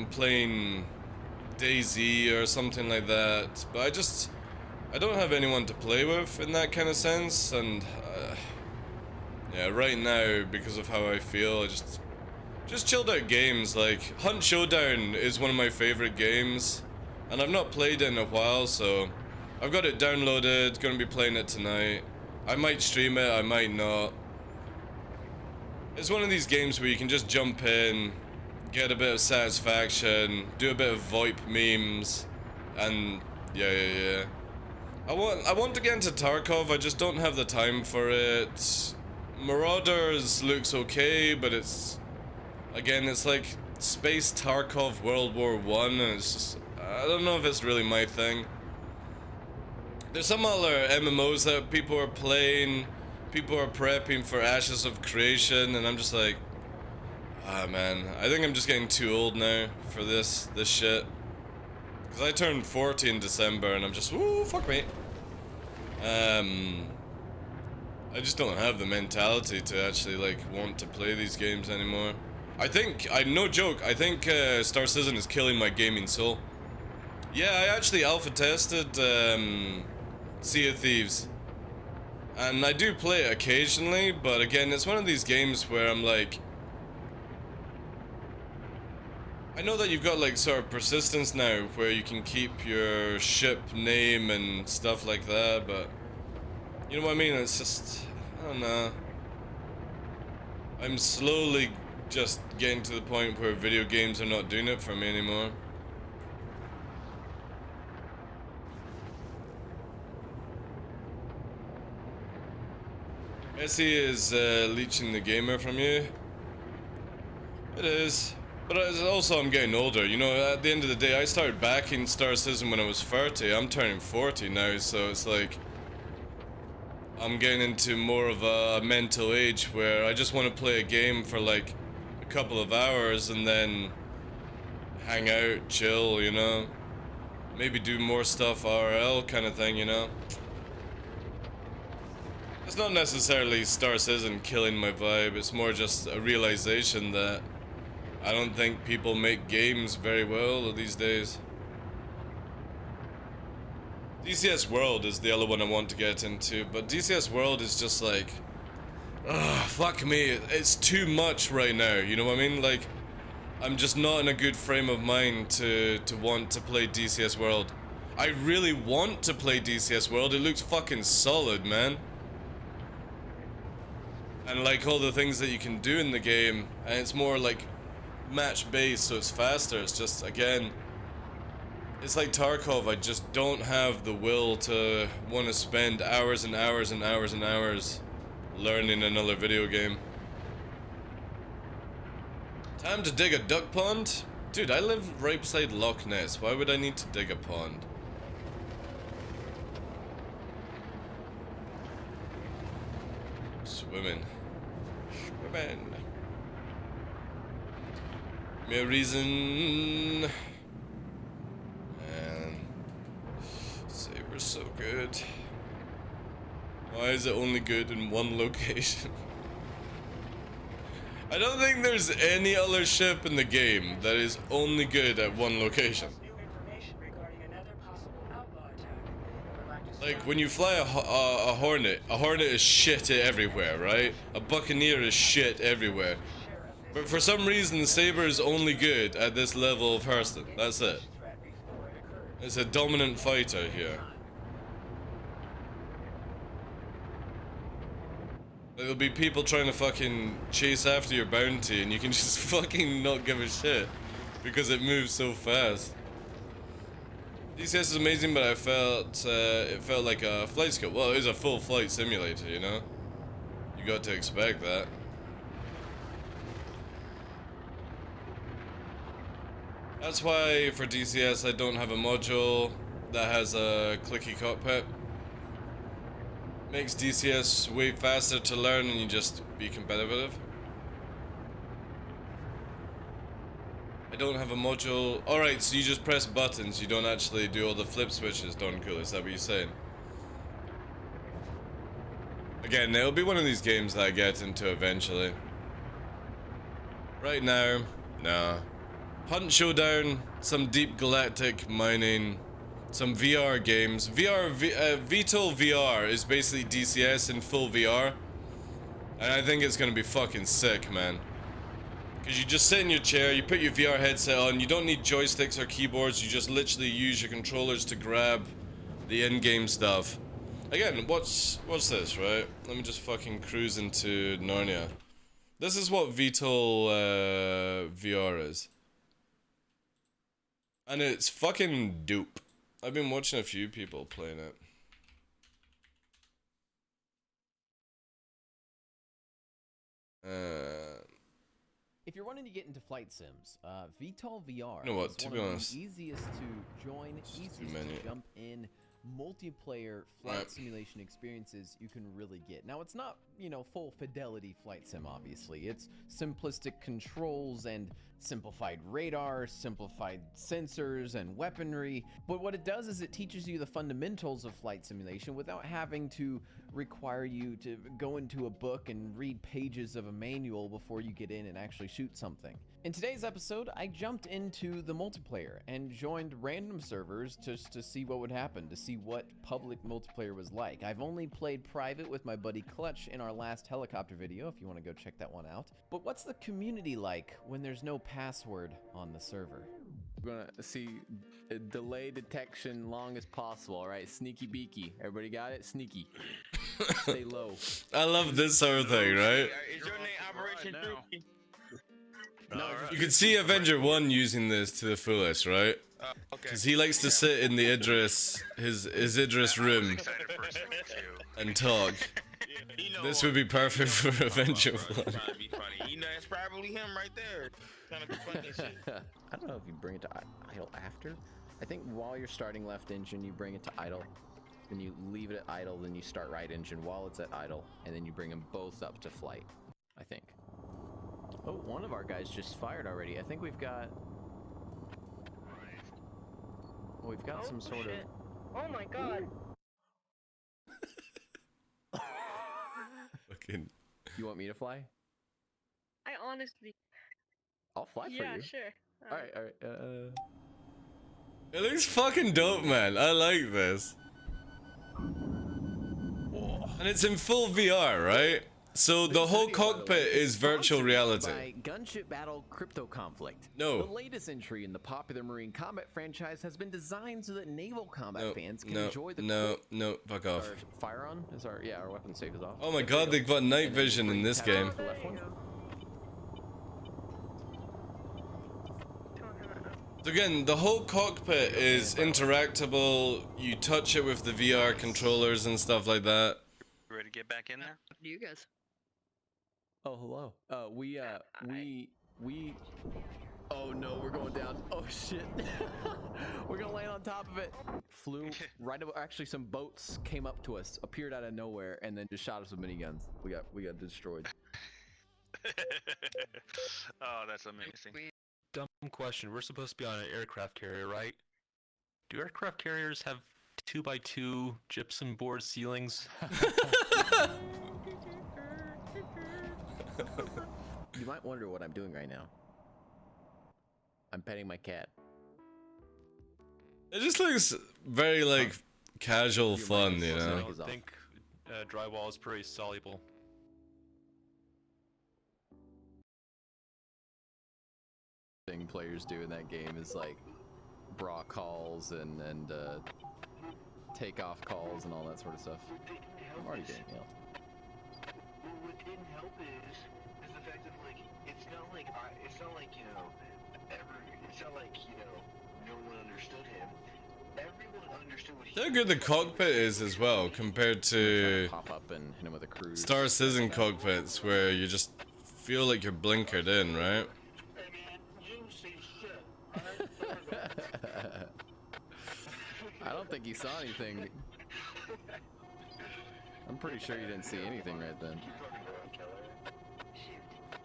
playing DayZ or something like that, but I don't have anyone to play with in that kind of sense, and yeah, right now, because of how I feel, I just chilled out games. Like Hunt Showdown is one of my favorite games, and I've not played it in a while, so I've got it downloaded, gonna be playing it tonight. I might stream it, I might not. It's one of these games where you can just jump in, get a bit of satisfaction, do a bit of VoIP memes, and yeah. I want to get into Tarkov, I just don't have the time for it. Marauders looks okay, but it's, again, it's like Space Tarkov World War I, and it's just, I don't know if it's really my thing. There's some other MMOs that people are playing, people are prepping for Ashes of Creation, and I'm just like, ah man, I think I'm just getting too old now for this shit. Because I turned 40 in December, and I'm just, woo, fuck me. I just don't have the mentality to actually, like, want to play these games anymore. I think, no joke, I think Star Citizen is killing my gaming soul. Yeah, I actually alpha tested Sea of Thieves. And I do play it occasionally, but again, it's one of these games where I'm like, I know that you've got like sort of persistence now where you can keep your ship name and stuff like that, but you know what I mean? It's just, I don't know. I'm slowly just getting to the point where video games are not doing it for me anymore. Essie is leeching the gamer from you. It is. But it's also, I'm getting older, you know, at the end of the day, I started backing Star Citizen when I was 30, I'm turning 40 now, so it's like, I'm getting into more of a mental age where I just want to play a game for like a couple of hours and then hang out, chill, you know, maybe do more stuff IRL kind of thing, you know. It's not necessarily Star Citizen killing my vibe, it's more just a realization that I don't think people make games very well these days. DCS World is the other one I want to get into, but DCS World is just like, ugh, fuck me, it's too much right now, you know what I mean? Like, I'm just not in a good frame of mind to want to play DCS World. I really want to play DCS World, it looks fucking solid, man. And like all the things that you can do in the game, and it's more like match based, so it's faster. It's just, again, it's like Tarkov, I just don't have the will to want to spend hours and hours and hours and hours learning another video game. Time to dig a duck pond? Dude, I live right beside Loch Ness, why would I need to dig a pond? Swimming. Me a reason. Man, Saber's so good. Why is it only good in one location? I don't think there's any other ship in the game that is only good at one location. Like, when you fly a Hornet is shit everywhere, right? A Buccaneer is shit everywhere. But for some reason, the Saber is only good at this level of Hurston. That's it. It's a dominant fighter here. There'll be people trying to fucking chase after your bounty, and you can just fucking not give a shit because it moves so fast. DCS is amazing, but I felt it felt like a flight skill. Well, it was a full flight simulator, you know? You got to expect that. That's why for DCS I don't have a module that has a clicky cockpit. Makes DCS way faster to learn and you just be competitive. I don't have a module. Alright, so you just press buttons, you don't actually do all the flip switches, darn cool, is that what you're saying? Again, it'll be one of these games that I get into eventually. Right now, nah. Hunt Showdown, some deep galactic mining, some VR games. VTOL VR is basically DCS in full VR. And I think it's gonna be fucking sick, man. Because you just sit in your chair, you put your VR headset on, you don't need joysticks or keyboards, you just literally use your controllers to grab the in-game stuff. Again, what's this, right? Let me just fucking cruise into Narnia. This is what VTOL VR is. And it's fucking dope. I've been watching a few people playing it. If you're wanting to get into flight sims, VTOL VR You know what, is to one be of honest, the easiest to join, easiest to jump in, multiplayer flight simulation experiences you can really get. Now, it's not, you know, full fidelity flight sim, obviously. It's simplistic controls and simplified radar, simplified sensors and weaponry. But what it does is it teaches you the fundamentals of flight simulation without having to require you to go into a book and read pages of a manual before you get in and actually shoot something. In today's episode, I jumped into the multiplayer and joined random servers just to see what would happen, to see what public multiplayer was like. I've only played private with my buddy Clutch in our last helicopter video, if you want to go check that one out. But what's the community like when there's no password on the server? We're gonna see delay detection long as possible, all right? Sneaky beaky. Everybody got it? Sneaky. Stay low. I love this sort of thing, right? Is your name Operation Dookie? No, You can see Avenger 1 using this to the fullest, right? Because he likes to sit in the Idris, his Idris room and talk. This would be perfect for Avenger 1. You know, it's probably him right there. Trying to be funny and shit. I don't know if you bring it to idle after. I think while you're starting left engine, you bring it to idle. Then you leave it at idle, then you start right engine while it's at idle, and then you bring them both up to flight, I think. Oh, one of our guys just fired already. I think we've got... We've got some sort of... Oh my god. Fucking... You want me to fly? I honestly... I'll fly for you. Yeah, sure. Alright. It looks fucking dope, man. I like this. And it's in full VR, right? So the whole cockpit is virtual reality. By Gunship Battle Crypto Conflict. No. The latest entry in the popular Marine Combat franchise has been designed so that naval combat fans can enjoy the... No, fuck off. Our fire on? Is our... Yeah, our weapon safe is off. Oh my god, they've got night vision in this game. So again, the whole cockpit is interactable. You touch it with the VR controllers and stuff like that. You ready to get back in there? You guys. Oh, hello. We... Oh no, we're going down. Oh shit. We're gonna land on top of it. Flew right over... Actually, some boats came up to us, appeared out of nowhere, and then just shot us with miniguns. We got destroyed. Oh, that's amazing. Dumb question. We're supposed to be on an aircraft carrier, right? Do aircraft carriers have 2x2 gypsum board ceilings? You might wonder what I'm doing right now. I'm petting my cat. It just looks very, like, casual fun, you know? I think drywall is pretty soluble. Thing players do in that game is like bra calls and takeoff calls and all that sort of stuff. I'm already getting yelled. What didn't help is the fact that like it's not like you know it's not like you know no one understood him. Everyone understood what he. How good the cockpit is as well compared to Pop up and hit him with a cruise. Star Citizen cockpits where you just feel like you're blinkered in, right? I don't think you saw anything. I'm pretty sure you didn't see anything right then.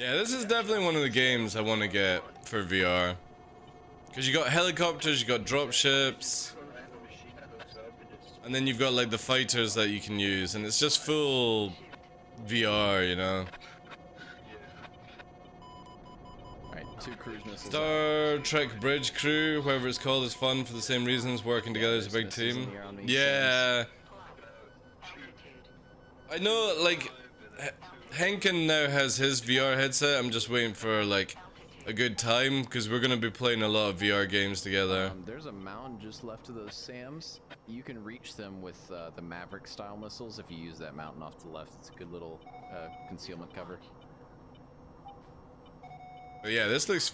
Yeah, this is definitely one of the games I want to get for VR. Because you got helicopters, you got dropships, and then you've got like the fighters that you can use, and it's just full VR, you know. Alright, 2 cruise missiles. Star Trek Bridge Crew, whoever it's called, is fun for the same reasons, working together as a big team. Yeah. I know, like, Henkin now has his VR headset. I'm just waiting for, like, a good time, because we're going to be playing a lot of VR games together. There's a mountain just left of those SAMs. You can reach them with the Maverick-style missiles if you use that mountain off to the left. It's a good little concealment cover. But yeah, this looks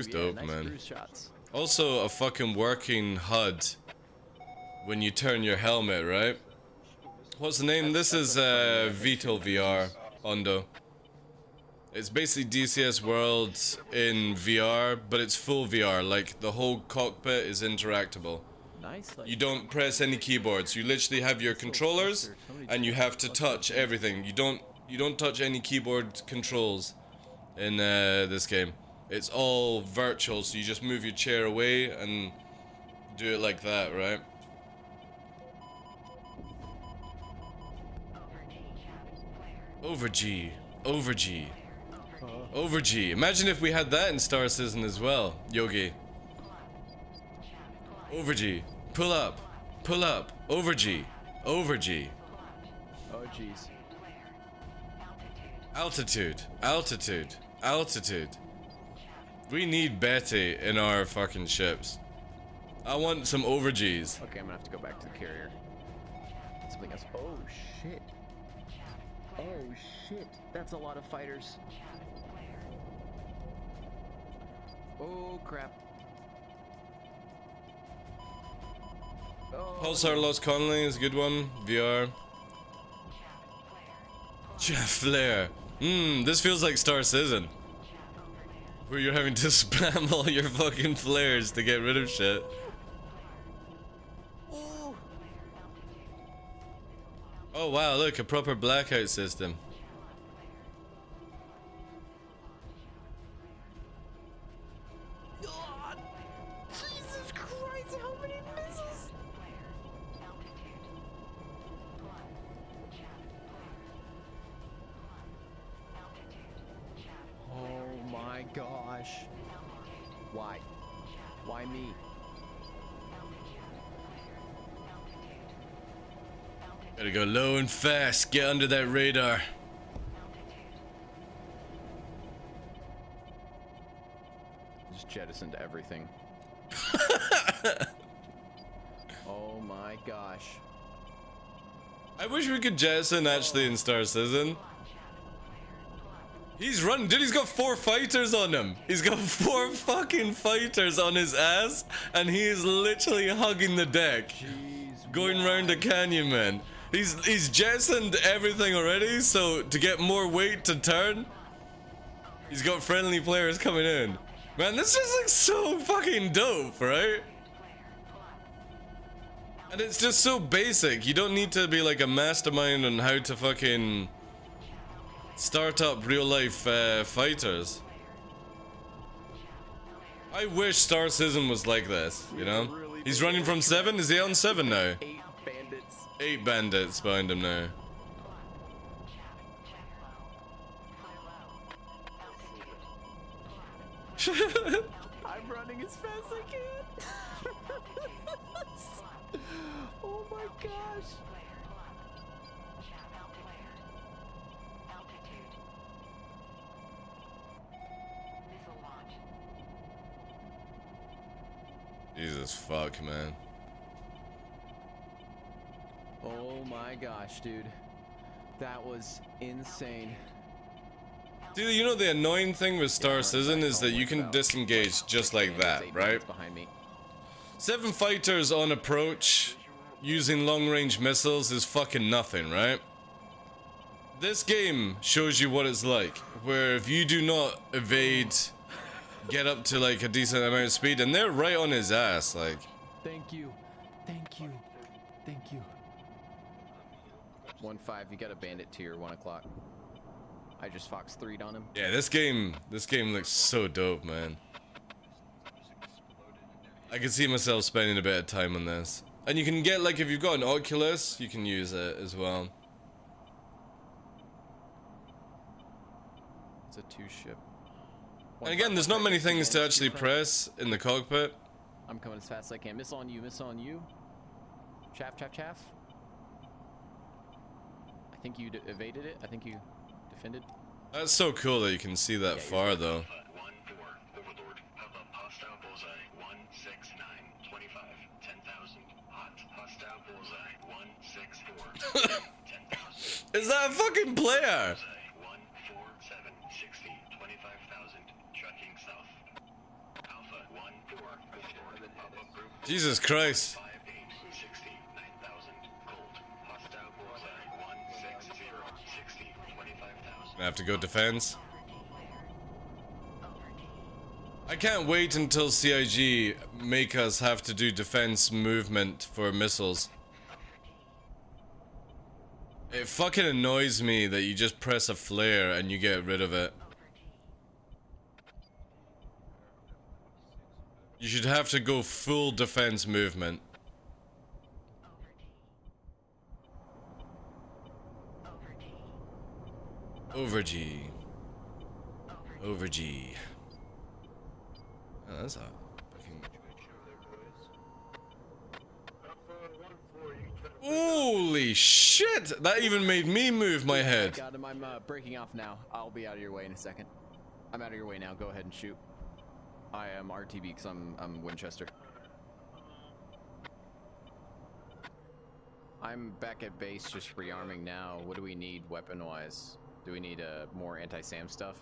dope, nice man. cruise shots. Also, a fucking working HUD when you turn your helmet, right? What's the name? This is Vito VR, Ondo. It's basically DCS World in VR, but it's full VR. Like, the whole cockpit is interactable. Nice. You don't press any keyboards. You literally have your controllers, and you have to touch everything. You don't touch any keyboard controls in this game. It's all virtual, so you just move your chair away and do it like that, right? Over G. Over G. Over G. Imagine if we had that in Star Citizen as well, Yogi. Over G. Pull up. Pull up. Over G. Over G. Oh, jeez. Altitude. Altitude. Altitude. We need Betty in our fucking ships. I want some over G's. Okay, I'm gonna have to go back to the carrier. Something else. Oh, shit. Oh, shit. That's a lot of fighters. Oh, crap. Oh, Pulsar Lost Conley is a good one. VR. Jeff Flare. This feels like Star Citizen. Where you're having to spam all your fucking flares to get rid of shit. Oh wow, look, a proper blackout system. Jesus Christ, how many missiles? Oh my gosh. Why? Why me? Gotta go low and fast, get under that radar. Just jettisoned everything. Oh my gosh. I wish we could jettison actually in Star Citizen. He's running, dude, he's got 4 fighters on him. He's got 4 fucking fighters on his ass, and he is literally hugging the deck. Jeez, going round the canyon, man. He's jettisoned everything already, so to get more weight to turn, he's got friendly players coming in. Man, this just looks so fucking dope, right? And it's just so basic. You don't need to be like a mastermind on how to fucking start up real life fighters. I wish Star Citizen was like this, you know? He's running from 7? Is he on 7 now? 8 bandits. 8 bandits behind him now. I'm running as fast as I can. Oh my gosh. Jesus fuck, man. Oh my gosh, dude. That was insane. Dude, you know the annoying thing with Star Citizen is that you can disengage just like that, right? Behind me. 7 fighters on approach using long-range missiles is fucking nothing, right? This game shows you what it's like, where if you do not evade, get up to like a decent amount of speed, and they're right on his ass, like. Thank you. Thank you. Thank you. 1-5, you got a bandit tier 1 o'clock. I just Fox 3'd on him. Yeah, this game looks so dope, man. I can see myself spending a bit of time on this. And you can get, like, if you've got an Oculus, you can use it as well. It's a 2-ship. And again, there's not many things to actually press in the cockpit. I'm coming as fast as I can. Miss on you, miss on you. Chaff, chaff, chaff. I think you evaded it. I think you defended. That's so cool that you can see that far, though. 1-4, Overlord. Pop-up, hostile bullseye. 169, 25, 10,000. Hot, hostile bullseye. 164, 10,000. Is that a fucking player? 147, 60, 25,000. Trucking south. Alpha 1-4, Overlord. Pop-up group. Jesus Christ. 5-8, 60, 9,000. Gold. Hostile bullseye. 160, 60, 25,000. I have to go defense. I can't wait until CIG make us have to do defense movement for missiles. It fucking annoys me that you just press a flare and you get rid of it. You should have to go full defense movement. Over G. Over G. Oh, that's a fucking... Holy shit! That even made me move my head. Got him. I'm breaking off now. I'll be out of your way in a second. I'm out of your way now. Go ahead and shoot. I am RTB because I'm Winchester. I'm back at base just rearming now. What do we need weapon-wise? Do we need more anti-SAM stuff?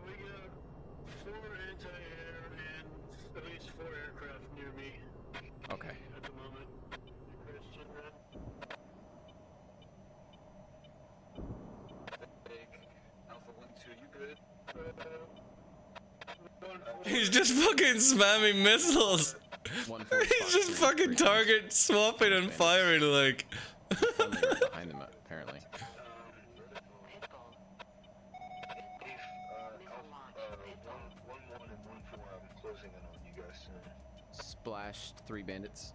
We got 4 anti-air and at least 4 aircraft near me. Okay. At the moment. Christian, Alpha 1-2, you good? He's just fucking spamming missiles. He's just fucking target swapping and firing like. Behind them apparently. Splashed 3 bandits.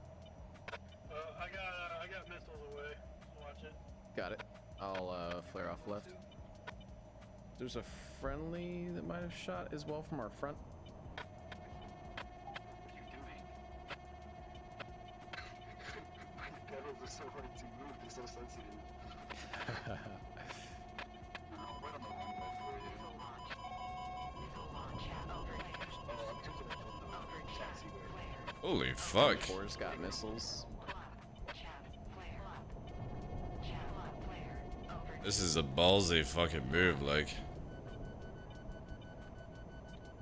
I got missiles away. Watch it. Got it. I'll flare off left. There's a friendly that might have shot as well from our front. Pedals are so hard to move, they're so sensitive. Holy fuck. Four's got missiles. This is a ballsy fucking move, like.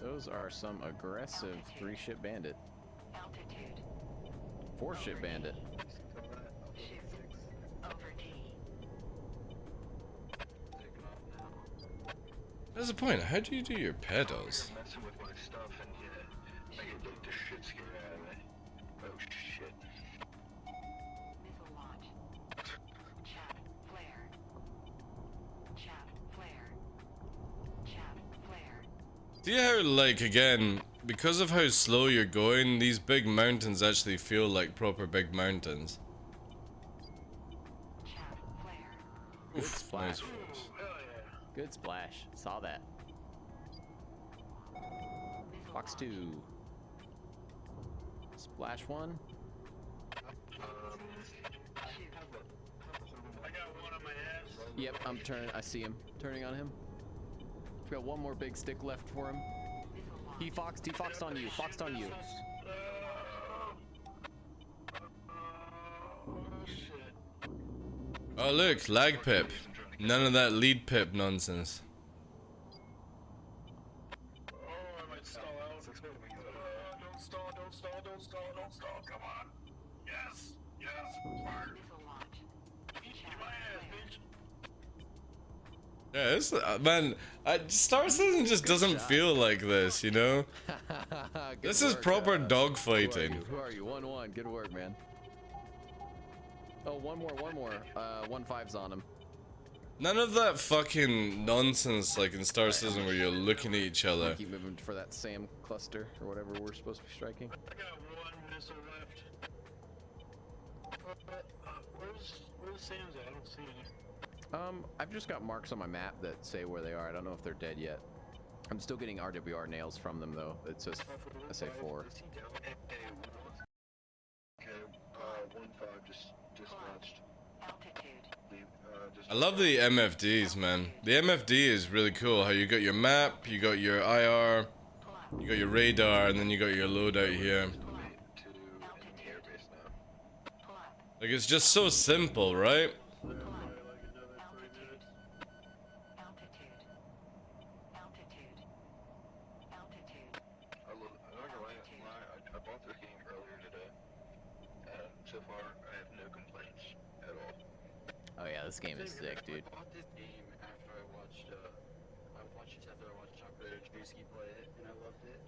Those are some aggressive 3-ship bandit. 4-ship bandit. There's a point. How do you do your pedals? Messing with my stuff and yeah, I get like the shit scared out of me. Oh shit. Missile launch. Chat flare. Chat flare. Chat flare. See how, like, again, because of how slow you're going, these big mountains actually feel like proper big mountains. Chat flare. Good Oof, splash. nice. Good splash. Saw that. Fox 2. Splash 1. I got one on my ass. Yep, I'm turning. I see him. Turning on him. We've got one more big stick left for him. He foxed on you. Foxed on you. Oh look, lag pip. None of that lead pip nonsense. Oh, I might stall out. Don't stall, don't stall, don't stall, don't stall. Come on. Yes, yes. Fire. Missile launch. Eat my ass, bitch. Yeah, this man. Star Citizen just doesn't feel like this, you know. This is proper dogfighting. Who are you? 1-1. Good work, man. Oh, one more. 1-5's on him. None of that fucking nonsense like in Star Citizen where you're looking at each other. Keep moving for that SAM cluster or whatever we're supposed to be striking. I got one missile left. Where's Sam's at? I don't see any. I've just got marks on my map that say where they are. I don't know if they're dead yet. I'm still getting RWR nails from them though. It says SA4. Okay, 1-5 just dispatched. I love the MFDs, man. The MFD is really cool. How you got your map, you got your IR, you got your radar, and then you got your loadout here. Like, it's just so simple, right? I bought this game earlier today, and so far I have no complaints at all. Oh yeah, this game is sick, dude. I bought this game after I watched Chocolate Drewski play it, and I loved it.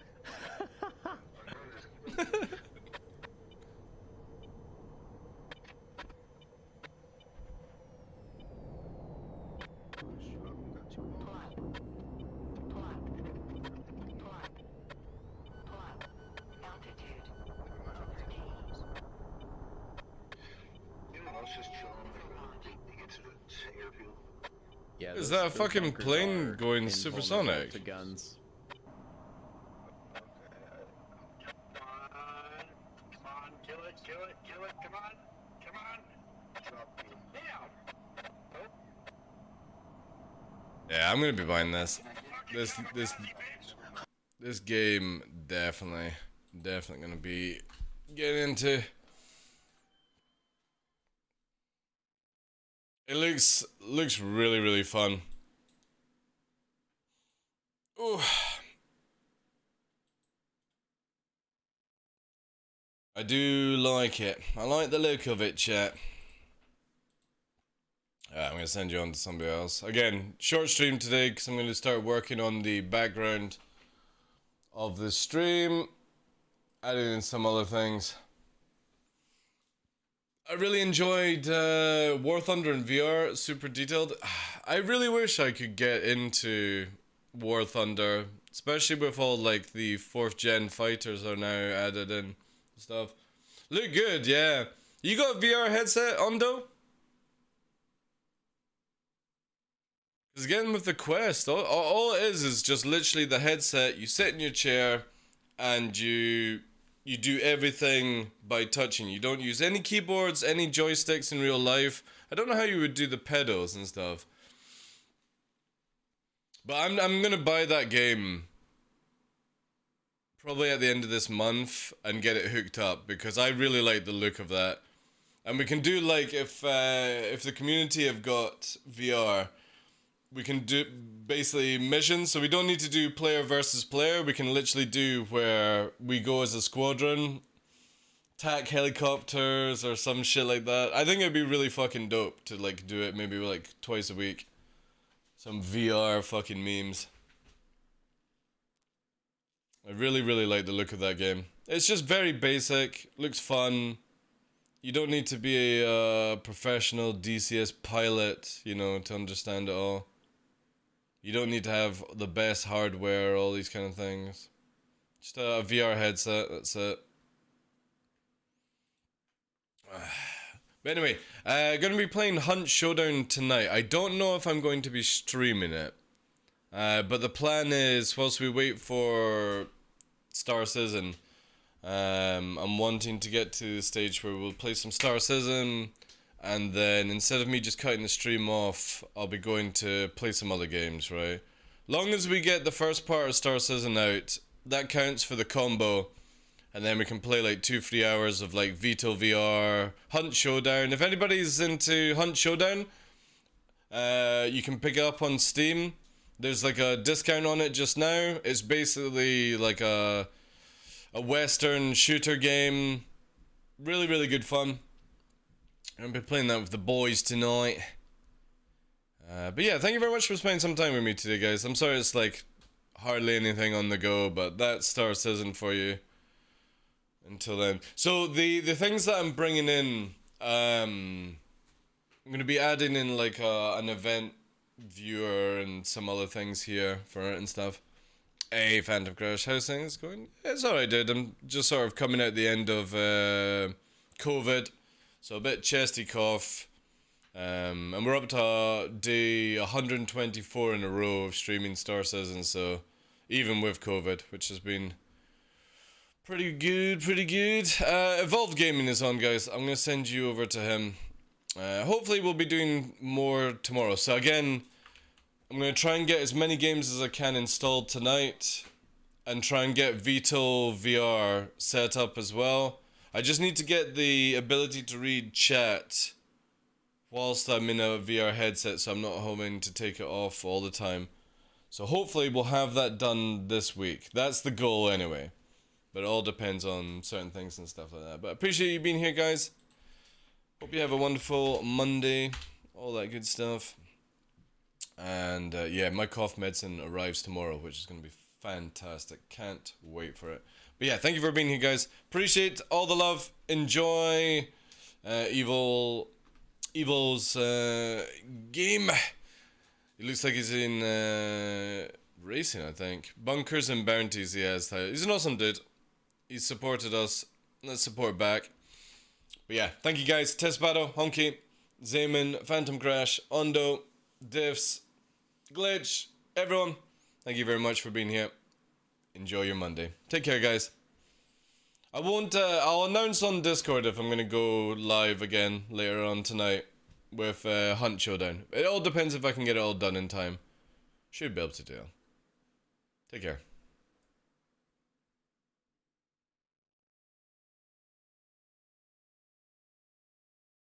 Yeah, Is that a fucking plane going supersonic? To guns. Come on, kill it, come on. Yeah, I'm gonna be buying this. This game definitely gonna be getting into. It looks really fun. Ooh. I do like it. I like the look of it, chat. I'm gonna send you on to somebody else. Again, short stream today because I'm gonna start working on the background of the stream, adding in some other things. I really enjoyed War Thunder in VR, super detailed. I really wish I could get into War Thunder, especially with all like the 4th gen fighters are now added in and stuff. Look good, yeah. You got a VR headset, Ondo? Because again with the Quest, all it is just literally the headset. You sit in your chair and you do everything by touching. You don't use any keyboards, any joysticks in real life. I don't know how you would do the pedals and stuff. But I'm gonna buy that game probably at the end of this month and get it hooked up because I really like the look of that. And we can do like if the community have got VR, we can do basically missions, so we don't need to do player versus player. We can literally do where we go as a squadron, attack helicopters or some shit like that. I think it'd be really fucking dope to like do it maybe like twice a week. Some VR fucking memes. I really like the look of that game. It's just very basic, looks fun. You don't need to be a professional DCS pilot, you know, to understand it all. You don't need to have the best hardware, all these kind of things. Just a VR headset, that's it. But anyway, gonna be playing Hunt Showdown tonight. I don't know if I'm going to be streaming it. But the plan is, whilst we wait for Star Citizen, I'm wanting to get to the stage where we'll play some Star Citizen, and then instead of me just cutting the stream off, I'll be going to play some other games, right? Long as we get the first part of Star Citizen out, that counts for the combo, and then we can play like 2-3 hours of like Vito VR, Hunt Showdown. If anybody's into Hunt Showdown, you can pick it up on Steam. There's like a discount on it just now. It's basically like a Western shooter game. Really good fun. I'm gonna be playing that with the boys tonight. But yeah, thank you very much for spending some time with me today, guys. I'm sorry it's like hardly anything on the go, but that Star Citizen for you. Until then. So the things that I'm bringing in, I'm gonna be adding in like an event viewer and some other things here for it and stuff. Hey, Phantom Crash, how's things going? It's alright, dude. I'm just sort of coming out the end of COVID, so a bit chesty cough. And we're up to day 124 in a row of streaming Star Citizen, so even with COVID, which has been pretty good, pretty good. Evolved Gaming is on, guys. I'm going to send you over to him. Hopefully we'll be doing more tomorrow. So again, I'm going to try and get as many games as I can installed tonight, and try and get Vito VR set up as well. I just need to get the ability to read chat whilst I'm in a VR headset, so I'm not having to take it off all the time. So hopefully we'll have that done this week. That's the goal anyway. But it all depends on certain things and stuff like that. But I appreciate you being here, guys. Hope you have a wonderful Monday. All that good stuff. And yeah, my cough medicine arrives tomorrow, which is going to be fantastic. Can't wait for it. But yeah, thank you for being here, guys. Appreciate all the love. Enjoy Evil's game. It looks like he's in racing, I think. Bunkers and Bounties he has. He's an awesome dude. He's supported us. Let's support back. But yeah, thank you guys. Testbado, Honky, Zayman, Phantom Crash, Ondo, Diffs, Glitch, everyone. Thank you very much for being here. Enjoy your Monday. Take care, guys. I won't, I'll announce on Discord if I'm gonna go live again later on tonight with Hunt Showdown. It all depends if I can get it all done in time. Should be able to do. Take care.